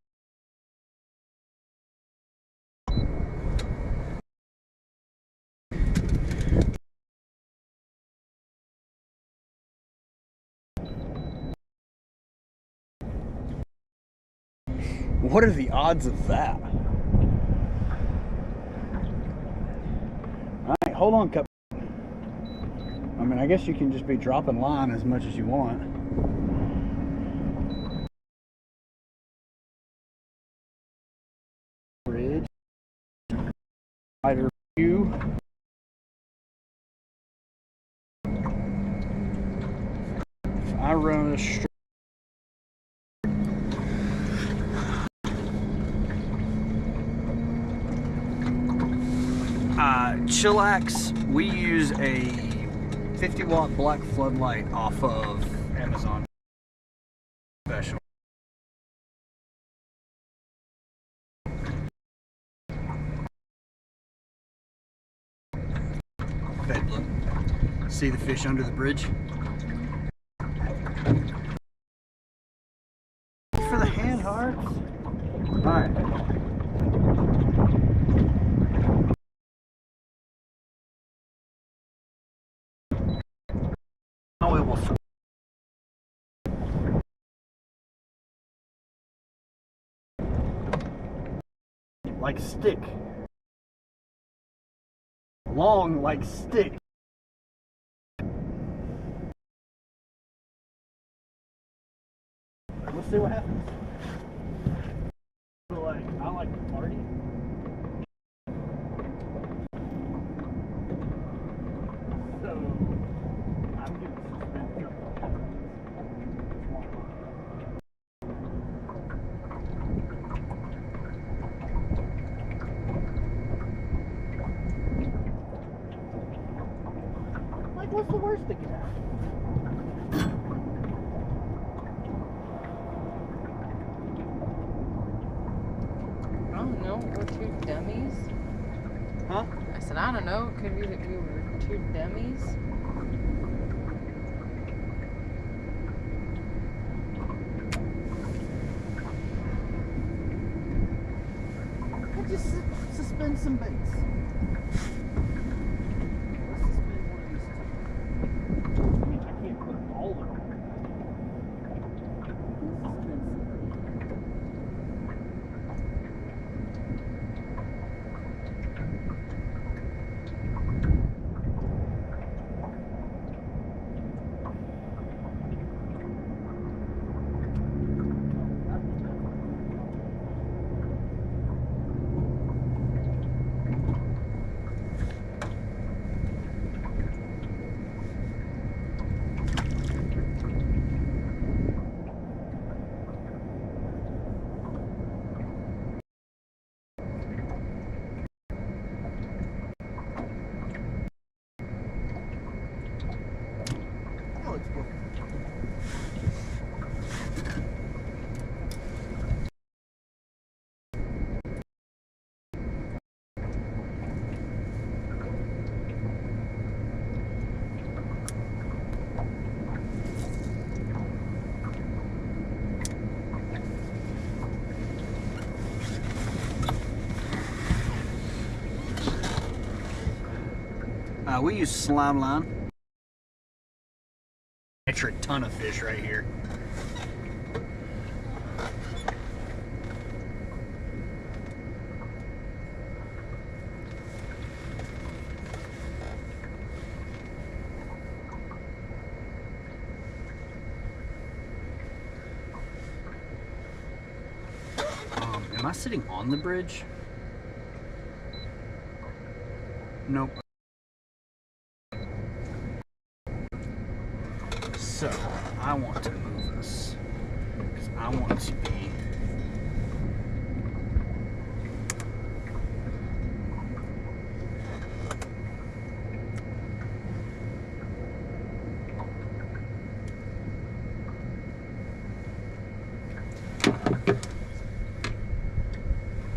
What are the odds of that? Alright, hold on, Cup. I mean, I guess you can just be dropping line as much as you want. Bridge. Wider view. If I run a straight. Chillax, we use a 50-watt black floodlight off of Amazon special. Babe, look. See the fish under the bridge? For the hand hearts. Alright. Now it will like stick. Long like stick. Let's see what happens. So like, I like to party. So I'm doing suspended jump. Like, what's the worst that could happen? I don't know. We're two dummies. Huh? I said, I don't know. Could be that we were two dummies. We'll just suspend some baits. Let's suspend one of these two. I mean, I can't put all of them. We use slime line. Extra ton of fish right here. Am I sitting on the bridge? Nope. So, I want to move us, because I want to be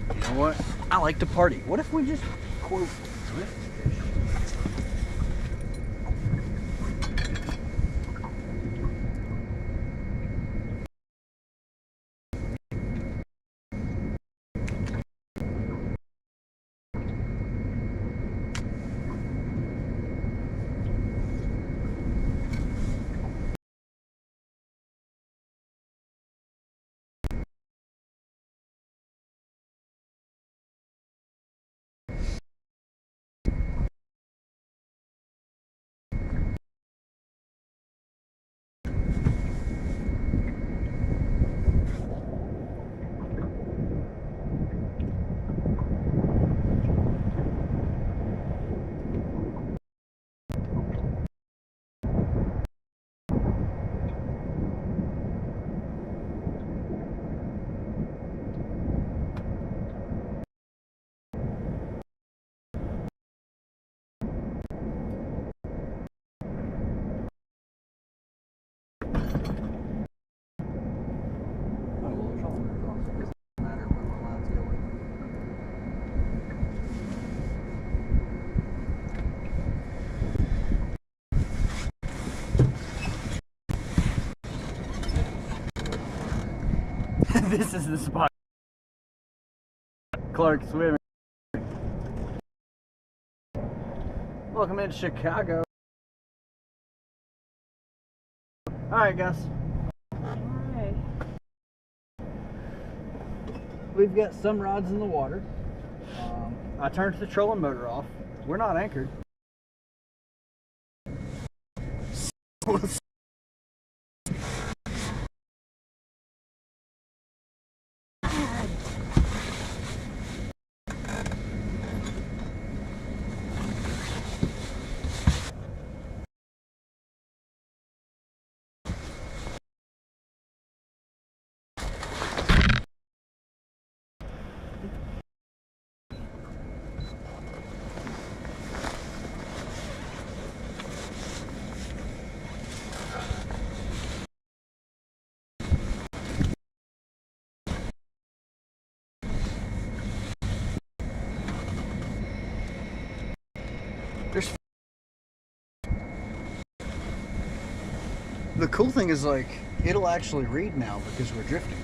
you know what? I like to party. What if we just quote drift fish? This is the spot. Clark Swimming. Welcome into Chicago. Alright, Gus. Alright. We've got some rods in the water. I turned the trolling motor off. We're not anchored. The cool thing is, like, it'll actually read now because we're drifting.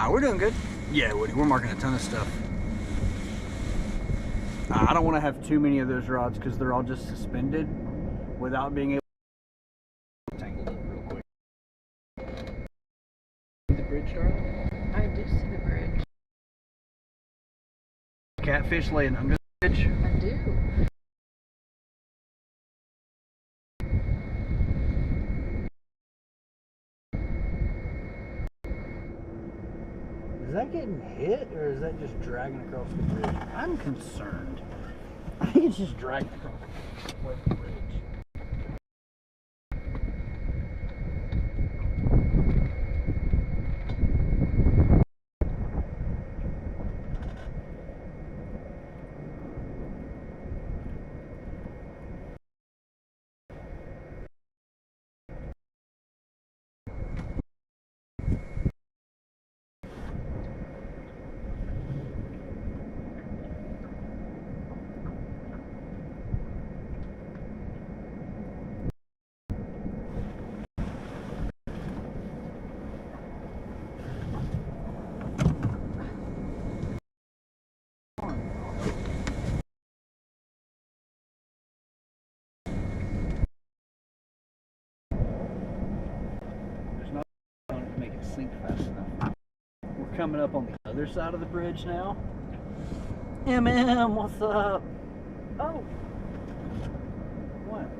We're doing good. Yeah, Woody, we're marking a ton of stuff. I don't want to have too many of those rods because they're all just suspended without being able to tangle up real quick. See the bridge, darling? I do see the bridge. Catfish laying under the bridge. I do. Is that getting hit, or is that just dragging across the bridge? I'm concerned. I think it's just dragging across the bridge. Make it sink fast enough. We're coming up on the other side of the bridge now. What's up? Oh, What?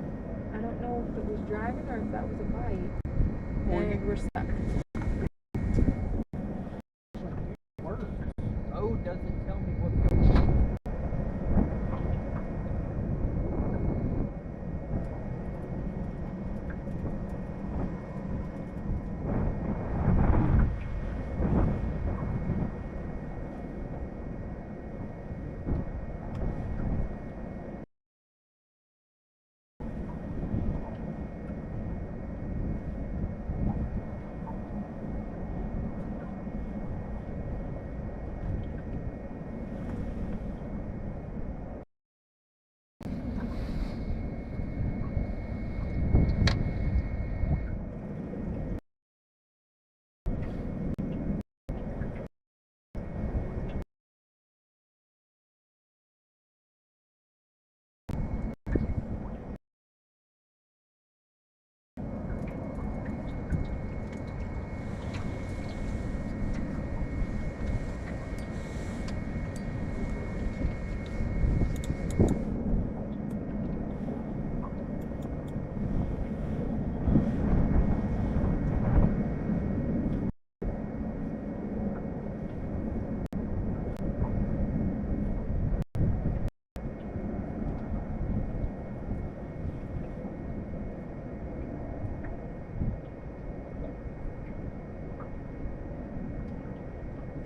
I don't know if it was driving or if that was a bite. Well, And we're stuck. Oh, doesn't tell me what's going on.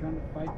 Trying to fight.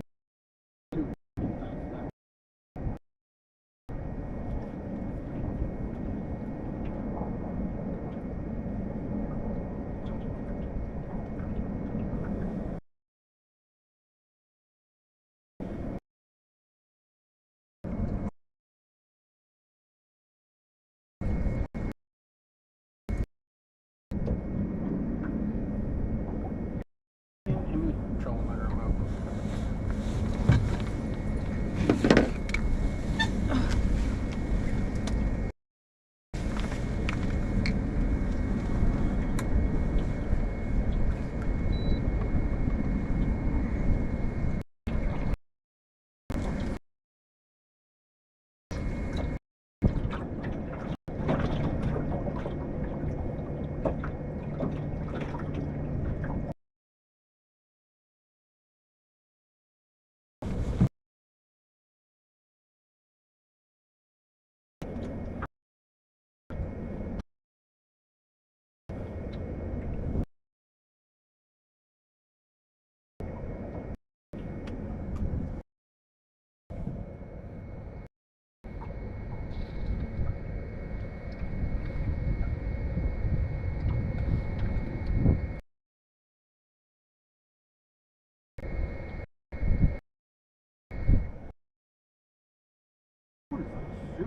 What is like super slow?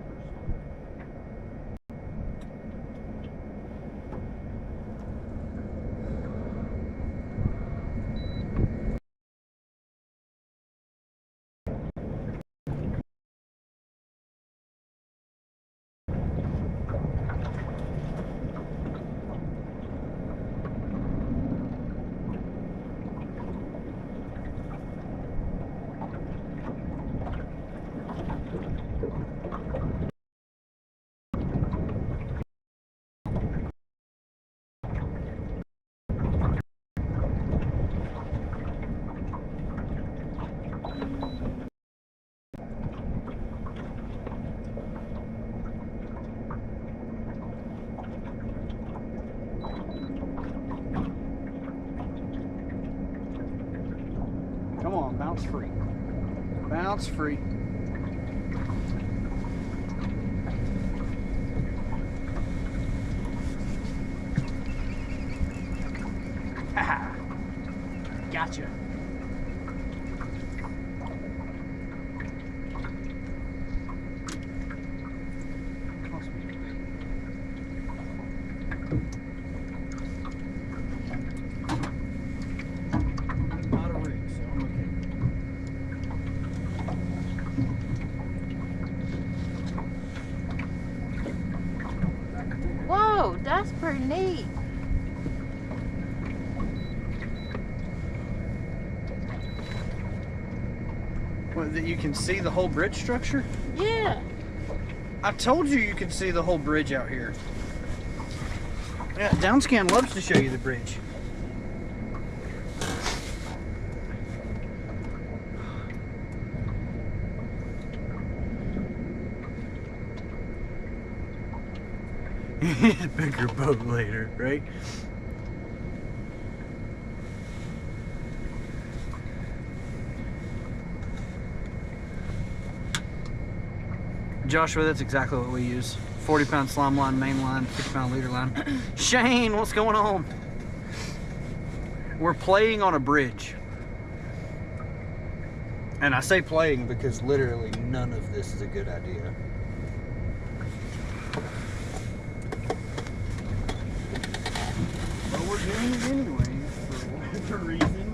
Come on, bounce free. Bounce free. Haha. Gotcha. Not a rig, so I'm okay. Whoa, that's pretty neat. What, that you can see the whole bridge structure? Yeah. I told you you can see the whole bridge out here. Yeah, Downscan loves to show you the bridge. Bigger boat later, right? Joshua, that's exactly what we use. 40-pound slime line, main line, 50-pound leader line. Shane, what's going on? We're playing on a bridge. And I say playing because literally none of this is a good idea. But we're doing it anyways, for whatever reason.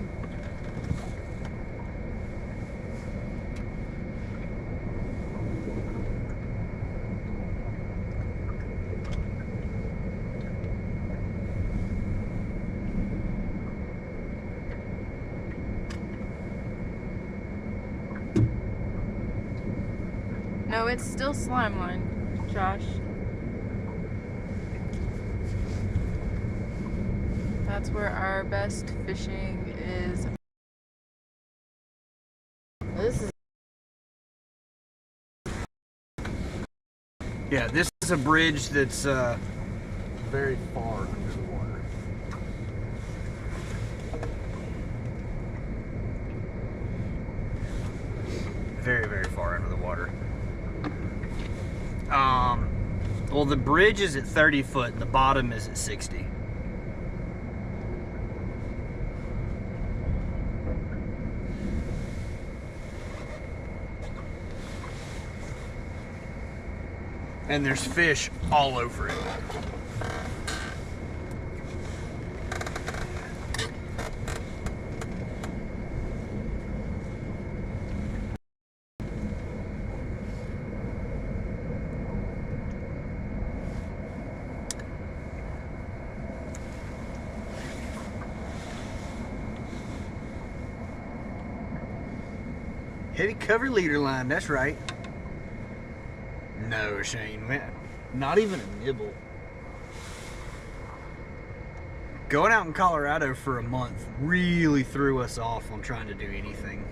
No, it's still slime line, Josh. That's where our best fishing is. This is. Yeah, this is a bridge that's very far under the water. Very, very far under the water. Well, the bridge is at 30 foot and the bottom is at 60. And there's fish all over it. Heavy cover leader line, that's right. No, Shane, man, not even a nibble. Going out in Colorado for a month really threw us off on trying to do anything.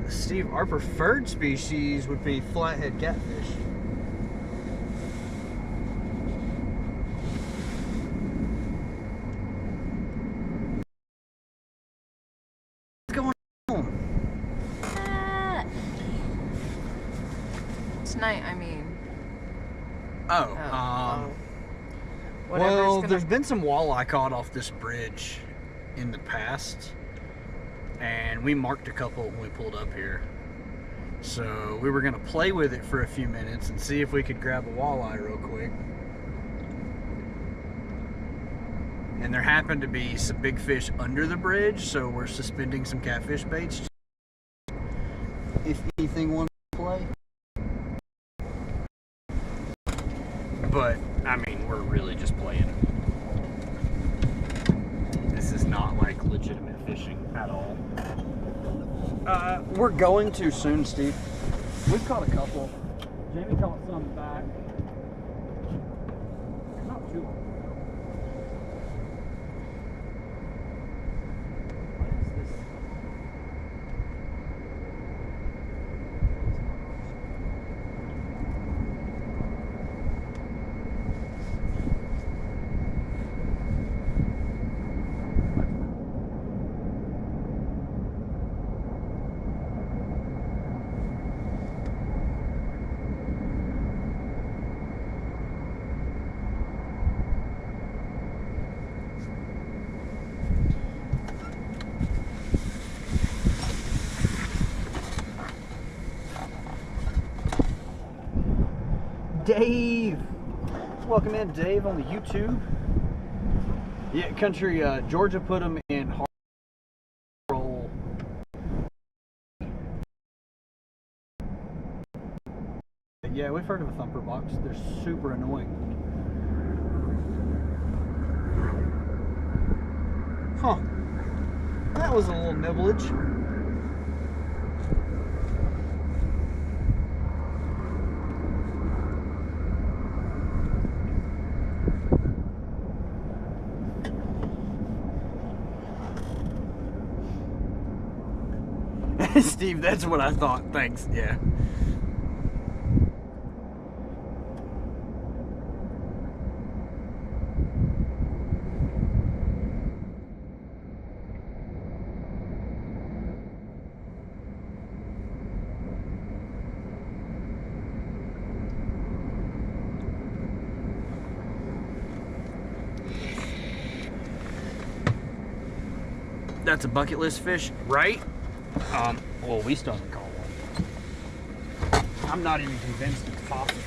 Steve, our preferred species would be flathead catfish. What's going on? Tonight, I mean. Well, there's been some walleye caught off this bridge in the past. and we marked a couple when we pulled up here. So we were gonna play with it for a few minutes and see if we could grab a walleye real quick. And there happened to be some big fish under the bridge, so we're suspending some catfish baits. If anything wants to play. But, I mean, we're really just playing. This is not like legitimate fishing at all. We're going to soon, Steve. We've caught a couple. Jamie caught some back. Not too long. Dave! Welcome in, Dave, on the YouTube. Yeah, country, Georgia put them in hard roll. Yeah, we've heard of a thumper box. They're super annoying. Huh. That was a little nibblage. Steve, that's what I thought. Thanks. Yeah. That's a bucket list fish, right? Well, we still haven't caught one. I'm not even convinced it's possible.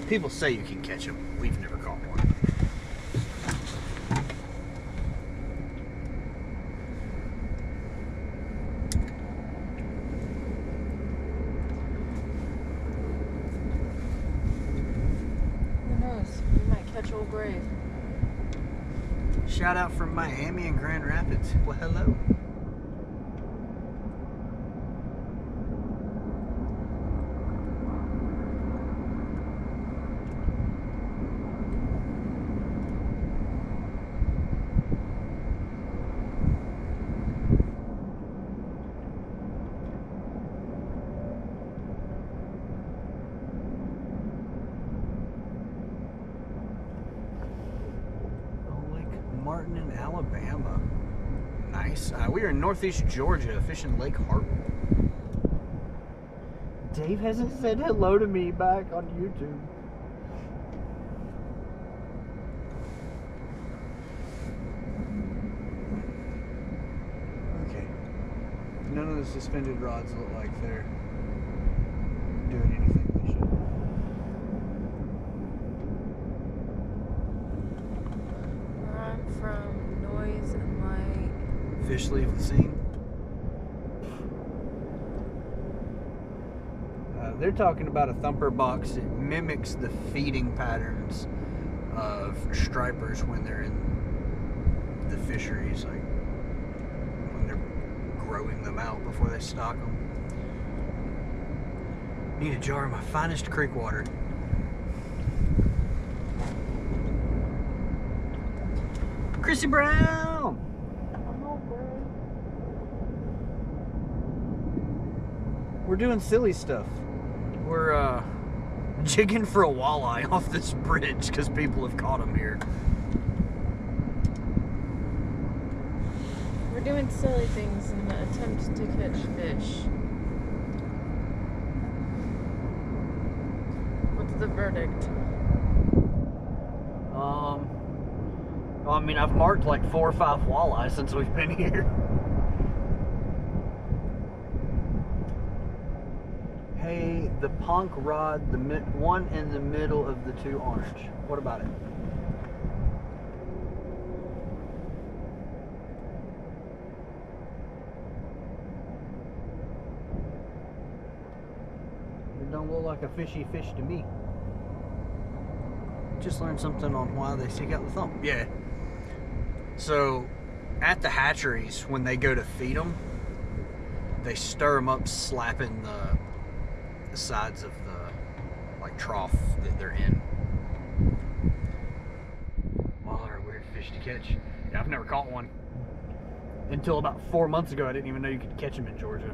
People say you can catch them. We've never caught one. Who knows? We might catch Old Grave. Shout out from Miami and Grand Rapids. Well, hello. Martin in Alabama. Nice. We are in northeast Georgia, fishing Lake Hartwell. Dave hasn't said hello to me back on YouTube. Okay. None of the suspended rods look like they're doing anything they should. From noise and light. Fish leave the scene. They're talking about a thumper box. It mimics the feeding patterns of stripers when they're in the fisheries, like when they're growing them out before they stock them. Need a jar of my finest creek water. Chrissy Brown! We're doing silly stuff. We're jigging for a walleye off this bridge because people have caught them here. We're doing silly things in the attempt to catch fish. What's the verdict? I mean, I've marked like 4 or 5 walleyes since we've been here. Hey, the punk rod, the one in the middle of the 2 orange. What about it? It don't look like a fishy fish to me. Just learned something on why they stick out the thumb. Yeah. So, at the hatcheries, when they go to feed them, they stir them up, slapping the sides of the trough that they're in. Well, they're a weird fish to catch. Yeah, I've never caught one. Until about 4 months ago, I didn't even know you could catch them in Georgia.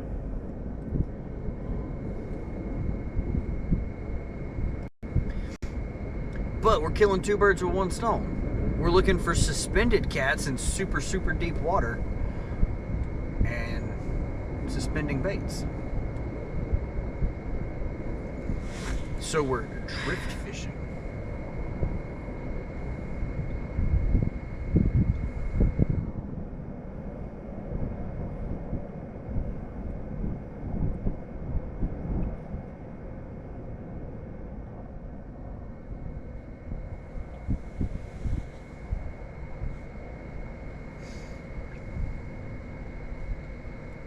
But we're killing 2 birds with 1 stone. We're looking for suspended cats in super, super deep water and suspending baits. So we're drift fishing.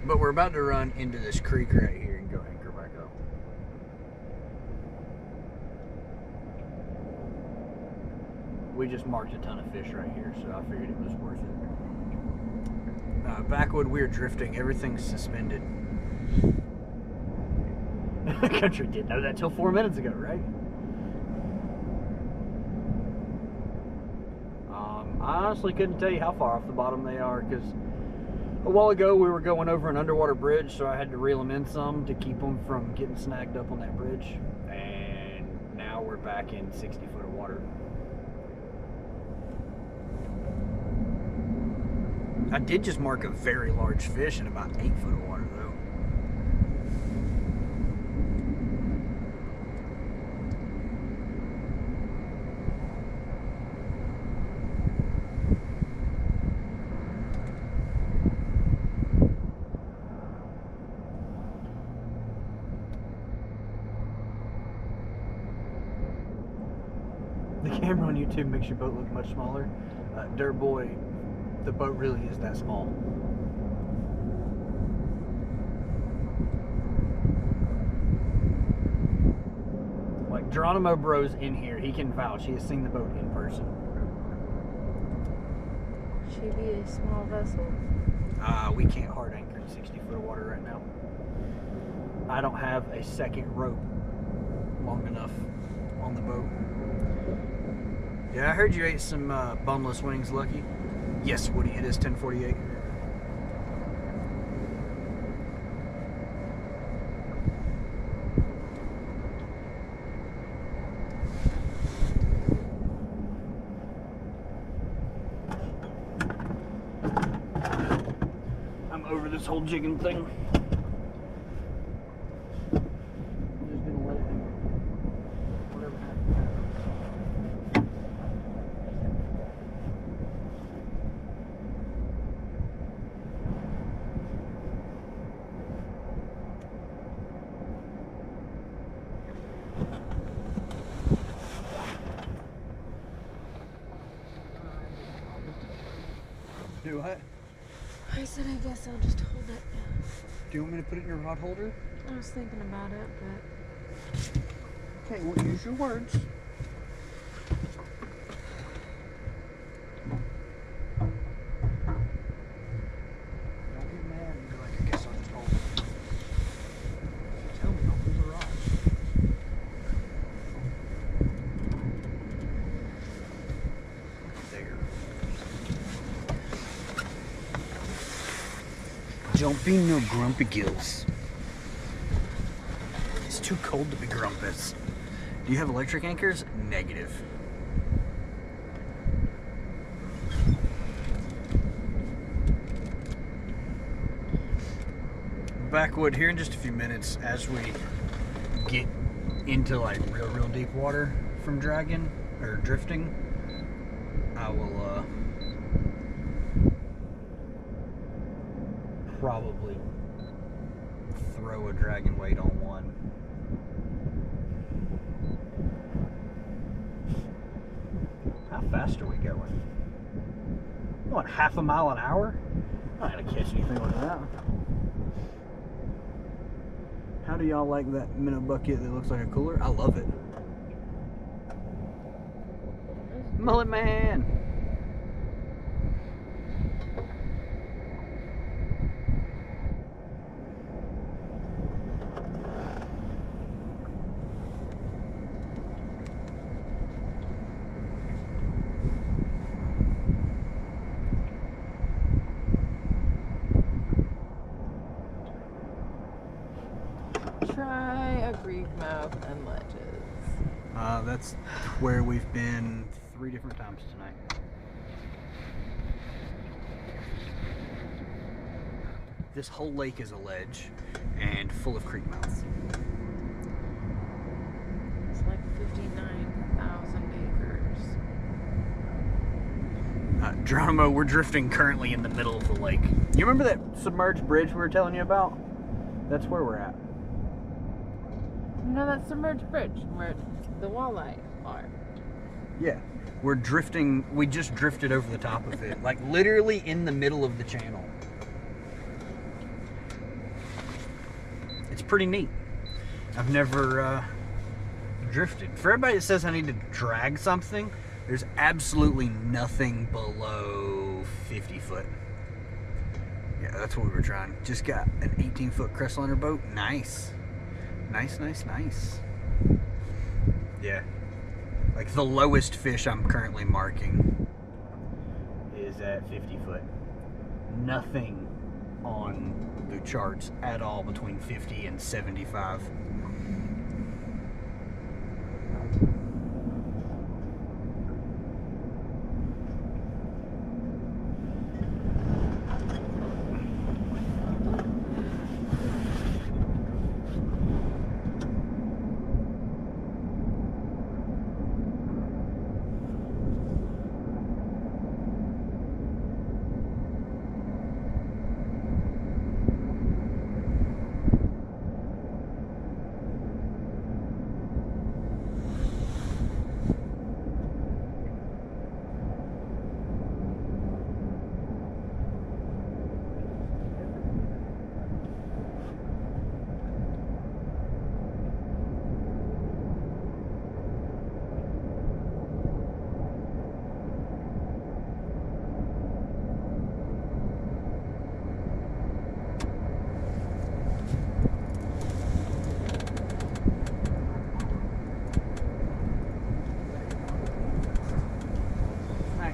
But we're about to run into this creek right here and go anchor back up. We just marked a ton of fish right here, so I figured it was worth it. Backwood, we're drifting. Everything's suspended. Country didn't know that till 4 minutes ago, right? I honestly couldn't tell you how far off the bottom they are, because a while ago we were going over an underwater bridge, so I had to reel them in some to keep them from getting snagged up on that bridge. And now we're back in 60 foot of water. I did just mark a very large fish in about 8 foot of water though. The camera on YouTube makes your boat look much smaller. Dirt Boy, the boat really is that small. Like Geronimo Bro's in here, he can vouch. He has seen the boat in person. She be a small vessel. We can't hard anchor in 60 foot of water right now. I don't have a second rope long enough on the boat. Yeah, I heard you ate some boneless wings, Lucky. Yes, Woody, it is 10:48. I'm over this whole jigging thing. I'm just gonna let it do whatever happens. Do what? I said I guess I'll just hold it. Do you want me to put it in your rod holder? I was thinking about it, but... Okay, well, use your words. Don't be no grumpy gills. It's too cold to be grumpus. Do you have electric anchors? Negative. Backwood here in just a few minutes as we get into like real deep water from dragging or drifting. I will probably throw a dragon weight on one. How fast are we going? What, half a mile an hour? I'm not gonna catch anything like that. How do y'all like that minnow bucket that looks like a cooler? I love it. Mullet man! Try a Greek mouth and ledges. That's where we've been 3 different times tonight. This whole lake is a ledge and full of creek mouths. It's like 59,000 acres. Geronimo, we're drifting currently in the middle of the lake. You remember that submerged bridge we were telling you about? That's where we're at. No, that's submerged bridge where the walleye are. Yeah, we're drifting. We just drifted over the top of it, like literally in the middle of the channel. It's pretty neat. I've never drifted. For everybody that says I need to drag something, there's absolutely nothing below 50 foot. Yeah, that's what we were trying. Just got an 18-foot crestliner boat. Nice. Nice. Yeah. Like the lowest fish I'm currently marking is at 50 foot. Nothing on the charts at all between 50 and 75.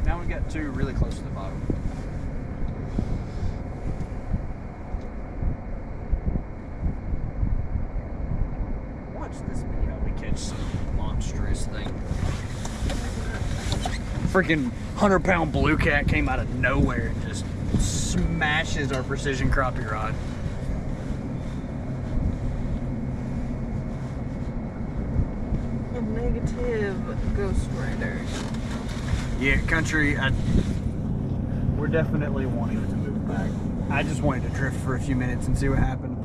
Now we got 2 really close to the bottom. Watch this video. We catch some monstrous thing. Freaking 100-pound blue cat came out of nowhere and just smashes our precision crappie rod. A negative Ghost Rider. Yeah, country, we're definitely wanting to move back. I just wanted to drift for a few minutes and see what happened.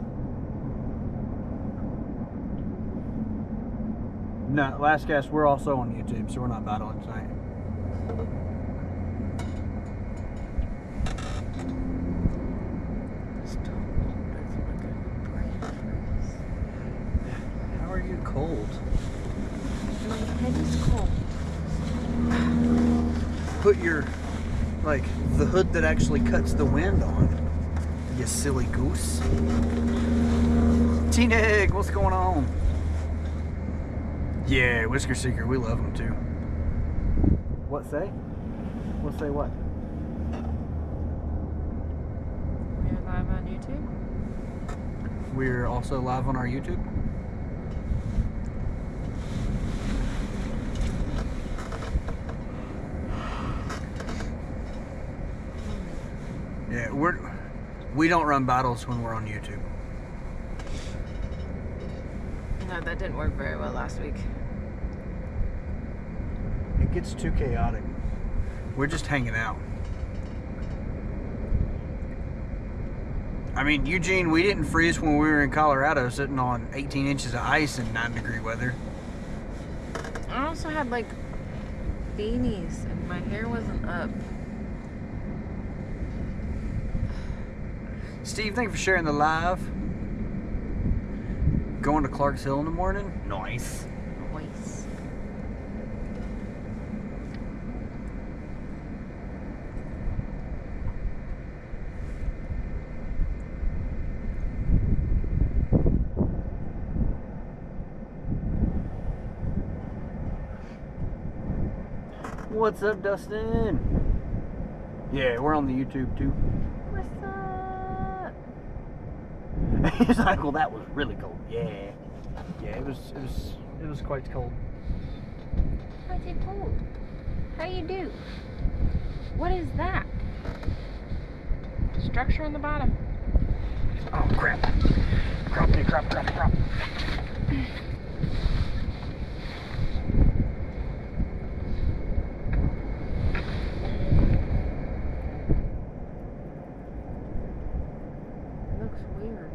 No, last cast, we're also on YouTube, so we're not battling tonight. How are you cold? My head is cold. Put your, like, the hood that actually cuts the wind on, you silly goose. T-Neg, what's going on? Yeah, Whisker Seeker, we love them too. What say? What say what? We're live on YouTube. YouTube? We're also live on our YouTube. Yeah, we don't run battles when we're on YouTube. No, that didn't work very well last week. It gets too chaotic. We're just hanging out. I mean, Eugene, we didn't freeze when we were in Colorado sitting on 18 inches of ice in 9-degree weather. I also had like beanies and my hair wasn't up. Steve, thank you for sharing the live. Going to Clarks Hill in the morning? Nice. Nice. What's up, Dustin? Yeah, we're on the YouTube too. What's up? He's like, well, that was really cold. Yeah, it was quite cold. How's it cold? How you do? What is that? Structure on the bottom. Oh crap! Crap! Looks weird.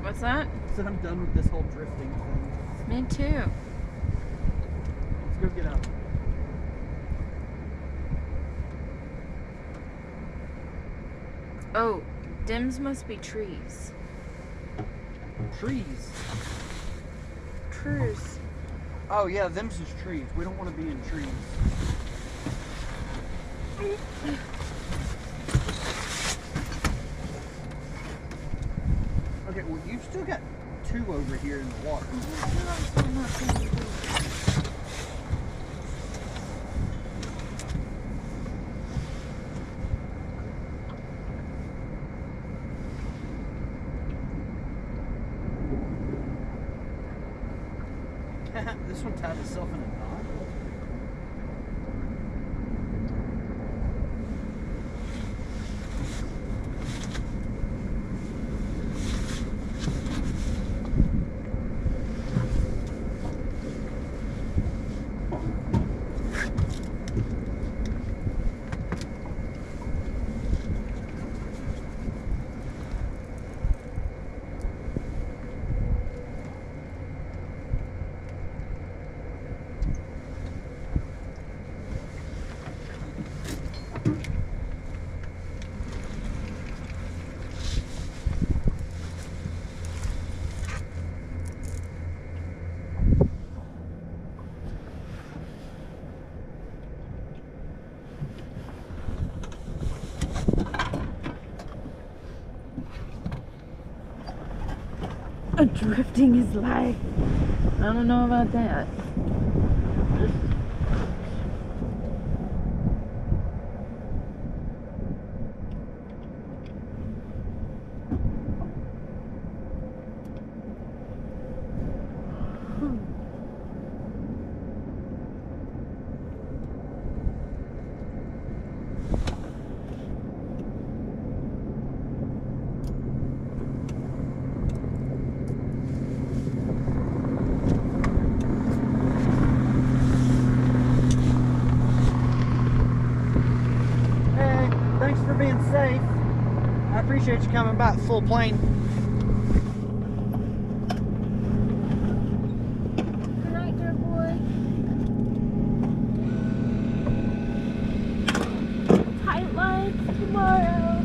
What's that? So I'm done with this whole drifting thing. Me too. Let's go get out. Oh, dims must be trees. Trees. Trees. Oh yeah, them's just trees. We don't want to be in trees. Okay, well you've still got 2 over here in the water. This one tied itself in a knot. Drifting is life. I don't know about that. Thanks for being safe. I appreciate you coming by full plane. Good night, dear boy. Tight lines tomorrow.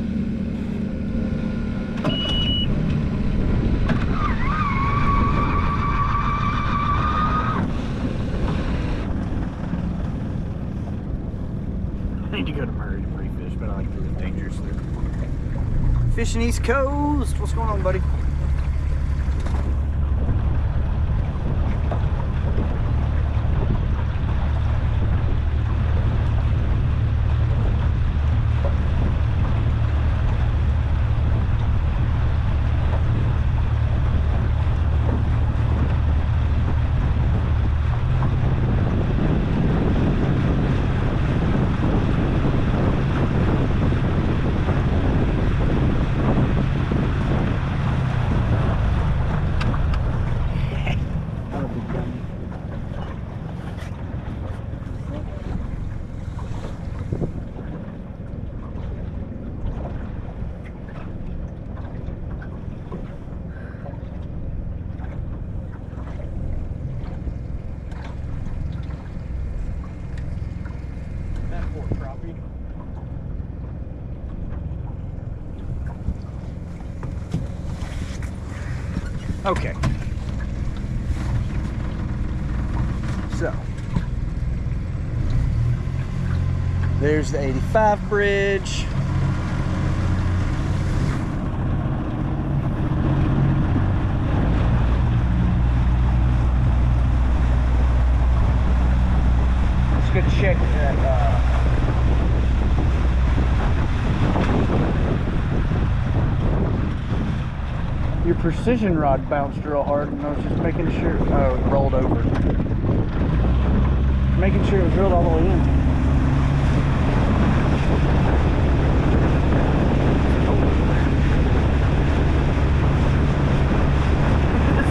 dangerous, but I like to live dangerous. Fishing East Coast. What's going on, buddy? Okay. So, there's the 85 bridge. Let's go check that. Your precision rod bounced real hard, and I was just making sure. Oh, it rolled over. Making sure it was drilled all the way in.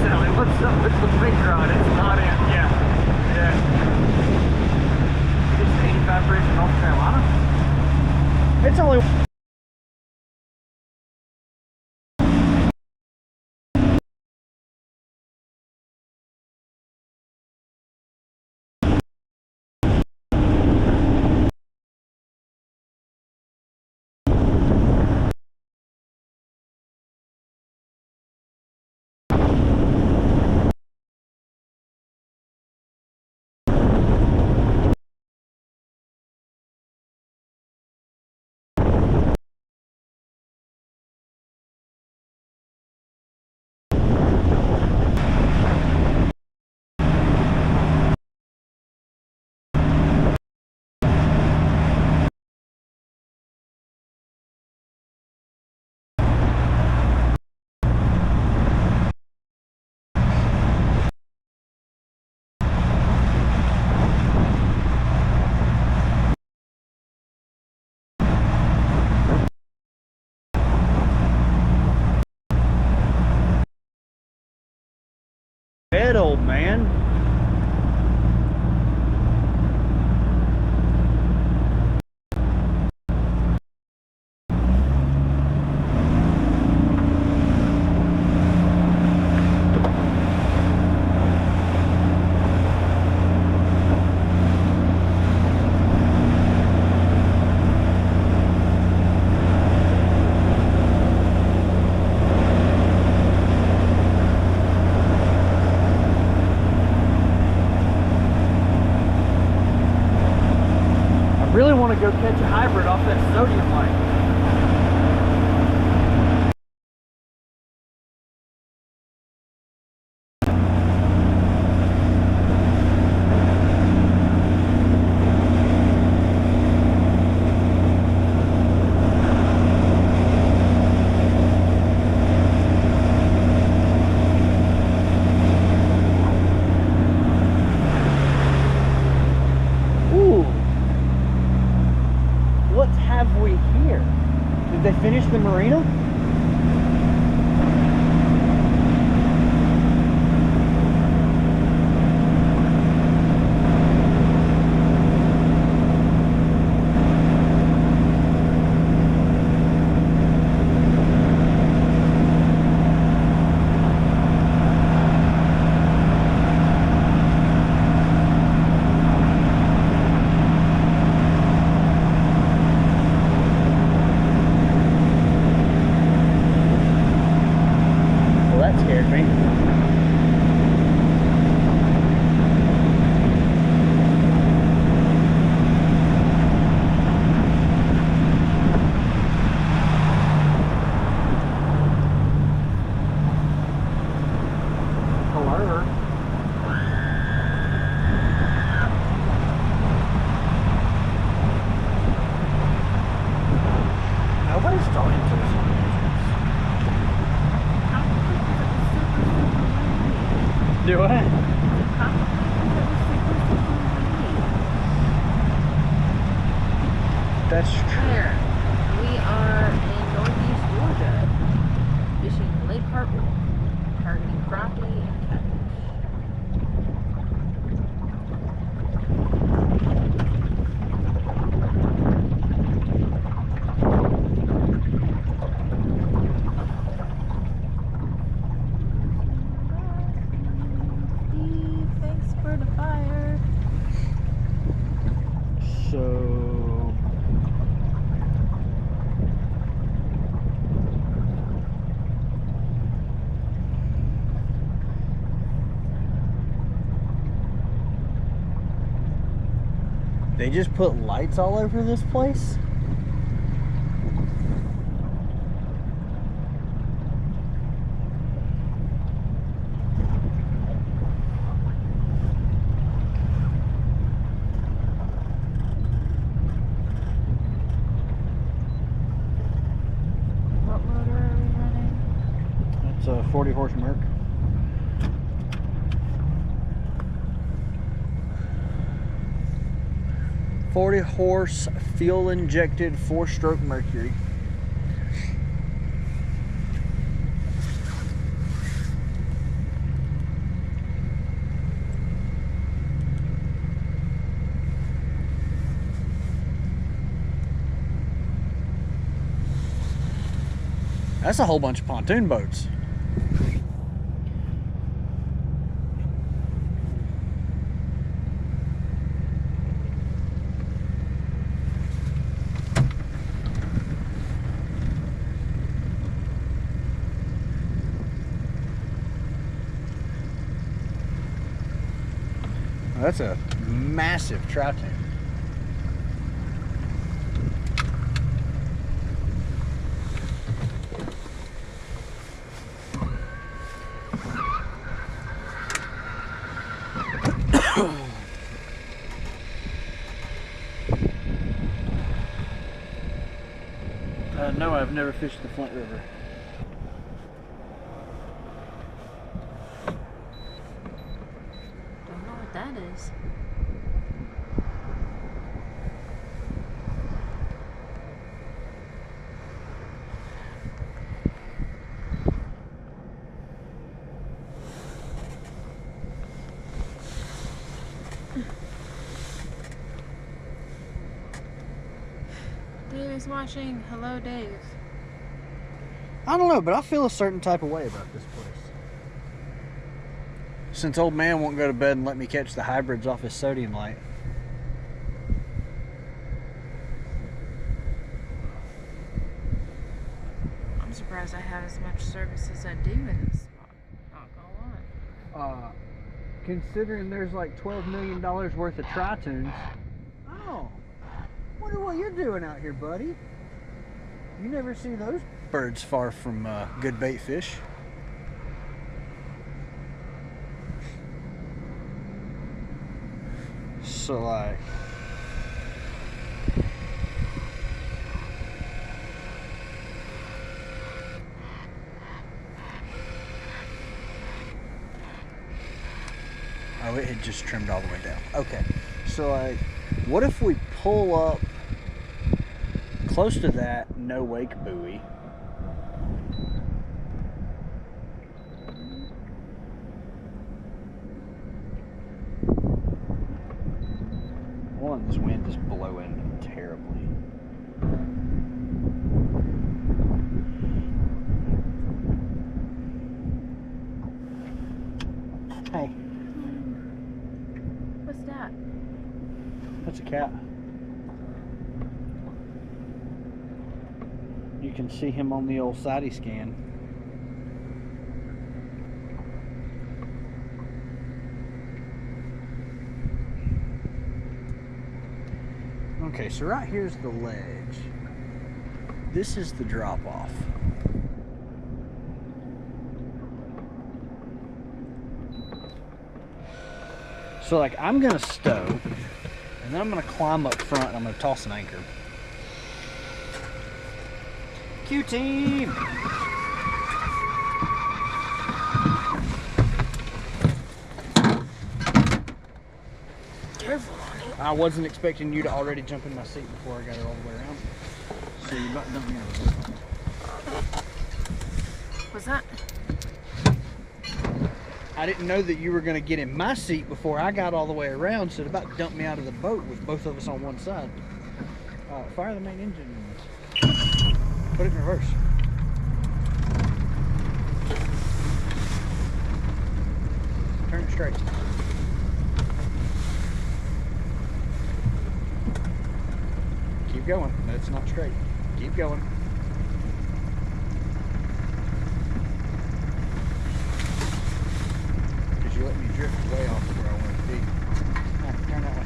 Sally, what's up with the big rod? It's not in. Yeah. Yeah. Just the 85 bridge in North Carolina? It's only. Head, old man. I really want to go catch a hybrid off that sodium light. What have we here? Did they finish the marina? They just put lights all over this place? What motor are we running? That's a 40 horse Merc. .40-horse fuel-injected 4-stroke Mercury. That's a whole bunch of pontoon boats. That's a massive trout tank. No, I've never fished the Flint River. Don't know what that is. Dave is watching. Hello, Dave. I don't know, but I feel a certain type of way about this place. Since old man won't go to bed and let me catch the hybrids off his sodium light. I'm surprised I have as much service as I do in this spot. Not gonna lie. Considering there's like $12 million worth of tri-tunes. Oh, wonder what you're doing out here, buddy. You never see those birds far from good bait fish. So like, oh, it had just trimmed all the way down. Okay, so like, what if we pull up close to that no wake buoy? One, this wind is blowing terribly. Hey. What's that? That's a cat. You can see him on the old sidey scan. Okay, so right here's the ledge. This is the drop off. So like, I'm gonna stow, and then I'm gonna climb up front and I'm gonna toss an anchor. Q-team! Careful on it. I wasn't expecting you to already jump in my seat before I got it all the way around. So you about dumped me out of the boat. What's that? I didn't know that you were going to get in my seat before I got all the way around, so it about dumped me out of the boat with both of us on one side. Fire the main engine. Put it in reverse. Turn it straight. Keep going. That's not straight. Keep going. Because you let me drift way off where I wanted to be. Right, turn that way.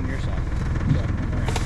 on your side. So, come around.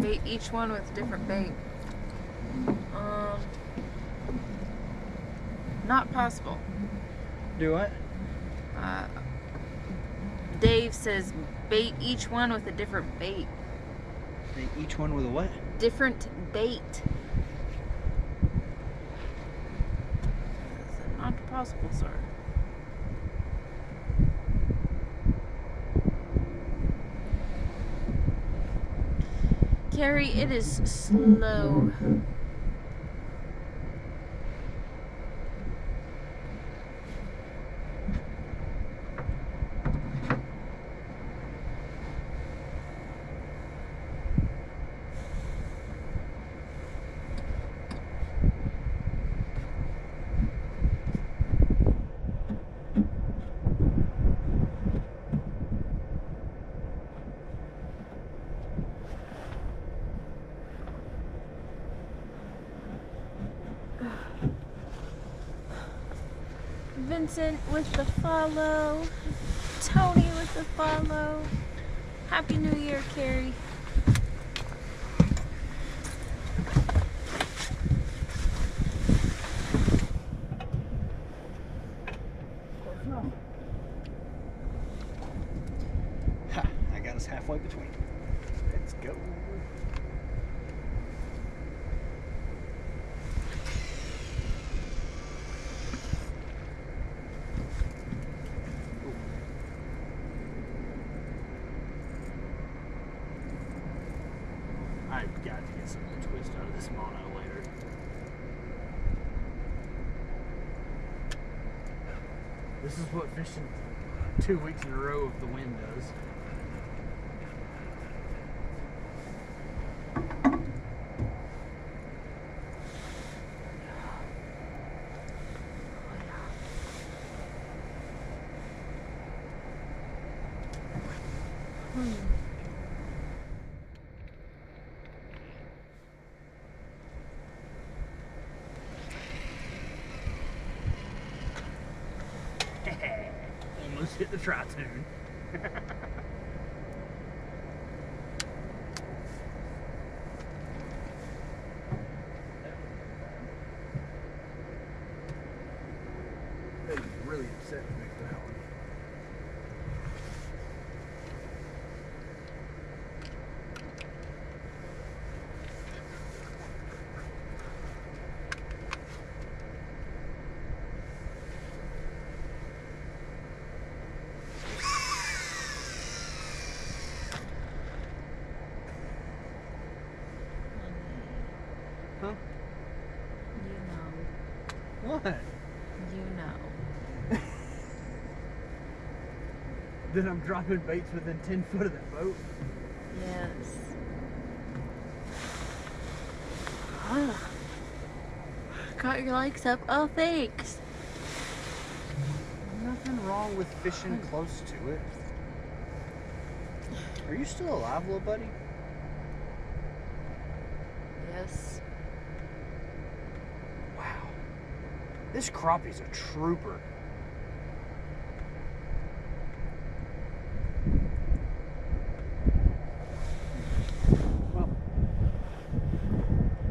Bait each one with different bait. Not possible. Do what? Dave says bait each one with a different bait. Bait each one with a what? Different bait. Not possible, sir. Carrie, it is slow. Vincent with the follow. Tony with the follow. Happy New Year, Carrie. Ha! I got us halfway between. Let's go. I've got to get some of the twist out of this mono later. This is what fishing 2 weeks in a row of the wind does. Almost hit the tri-tune. They really upset me for that one. Huh? You know. What? You know. Then I'm dropping baits within 10 foot of that boat. Yes. Got your likes up. Oh, thanks. Nothing wrong with fishing close to it. Are you still alive, little buddy? Yes. Wow. This crappie's a trooper. Well,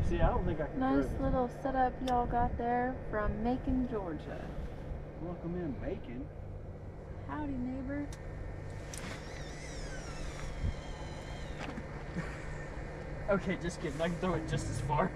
see, I don't think I can Nice throw this. little setup y'all got there from Macon, Georgia. Welcome in, Macon. Howdy, neighbor. Okay, just kidding. I can throw it just as far.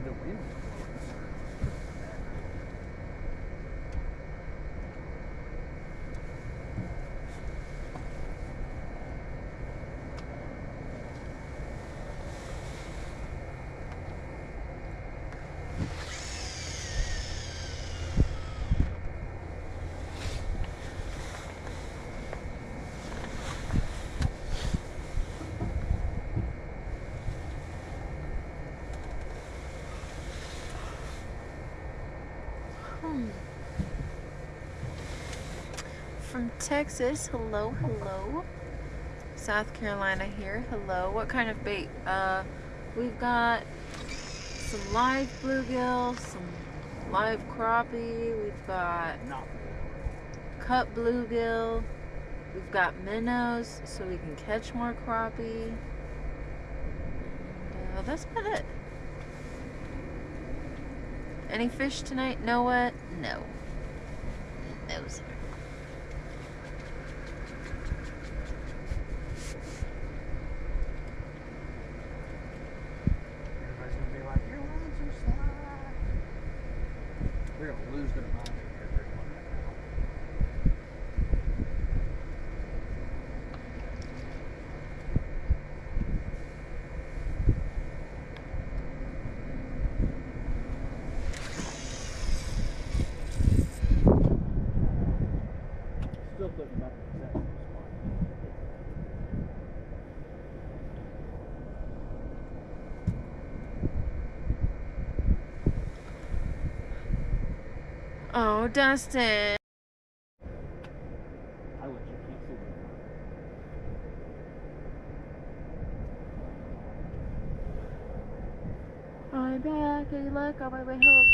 The wind is From Texas, hello, hello. South Carolina here, hello. What kind of bait? We've got some live bluegill, some live crappie. We've got cut bluegill. We've got minnows, so we can catch more crappie. And that's about it. Any fish tonight, Noah? No. No, sir. Everybody's gonna be like, your lines are slack. We're gonna lose their mind here very much right now. Still putting back in the second spot. Oh, Dustin. I legit can't see them. I'm back. Hey, look on my way home.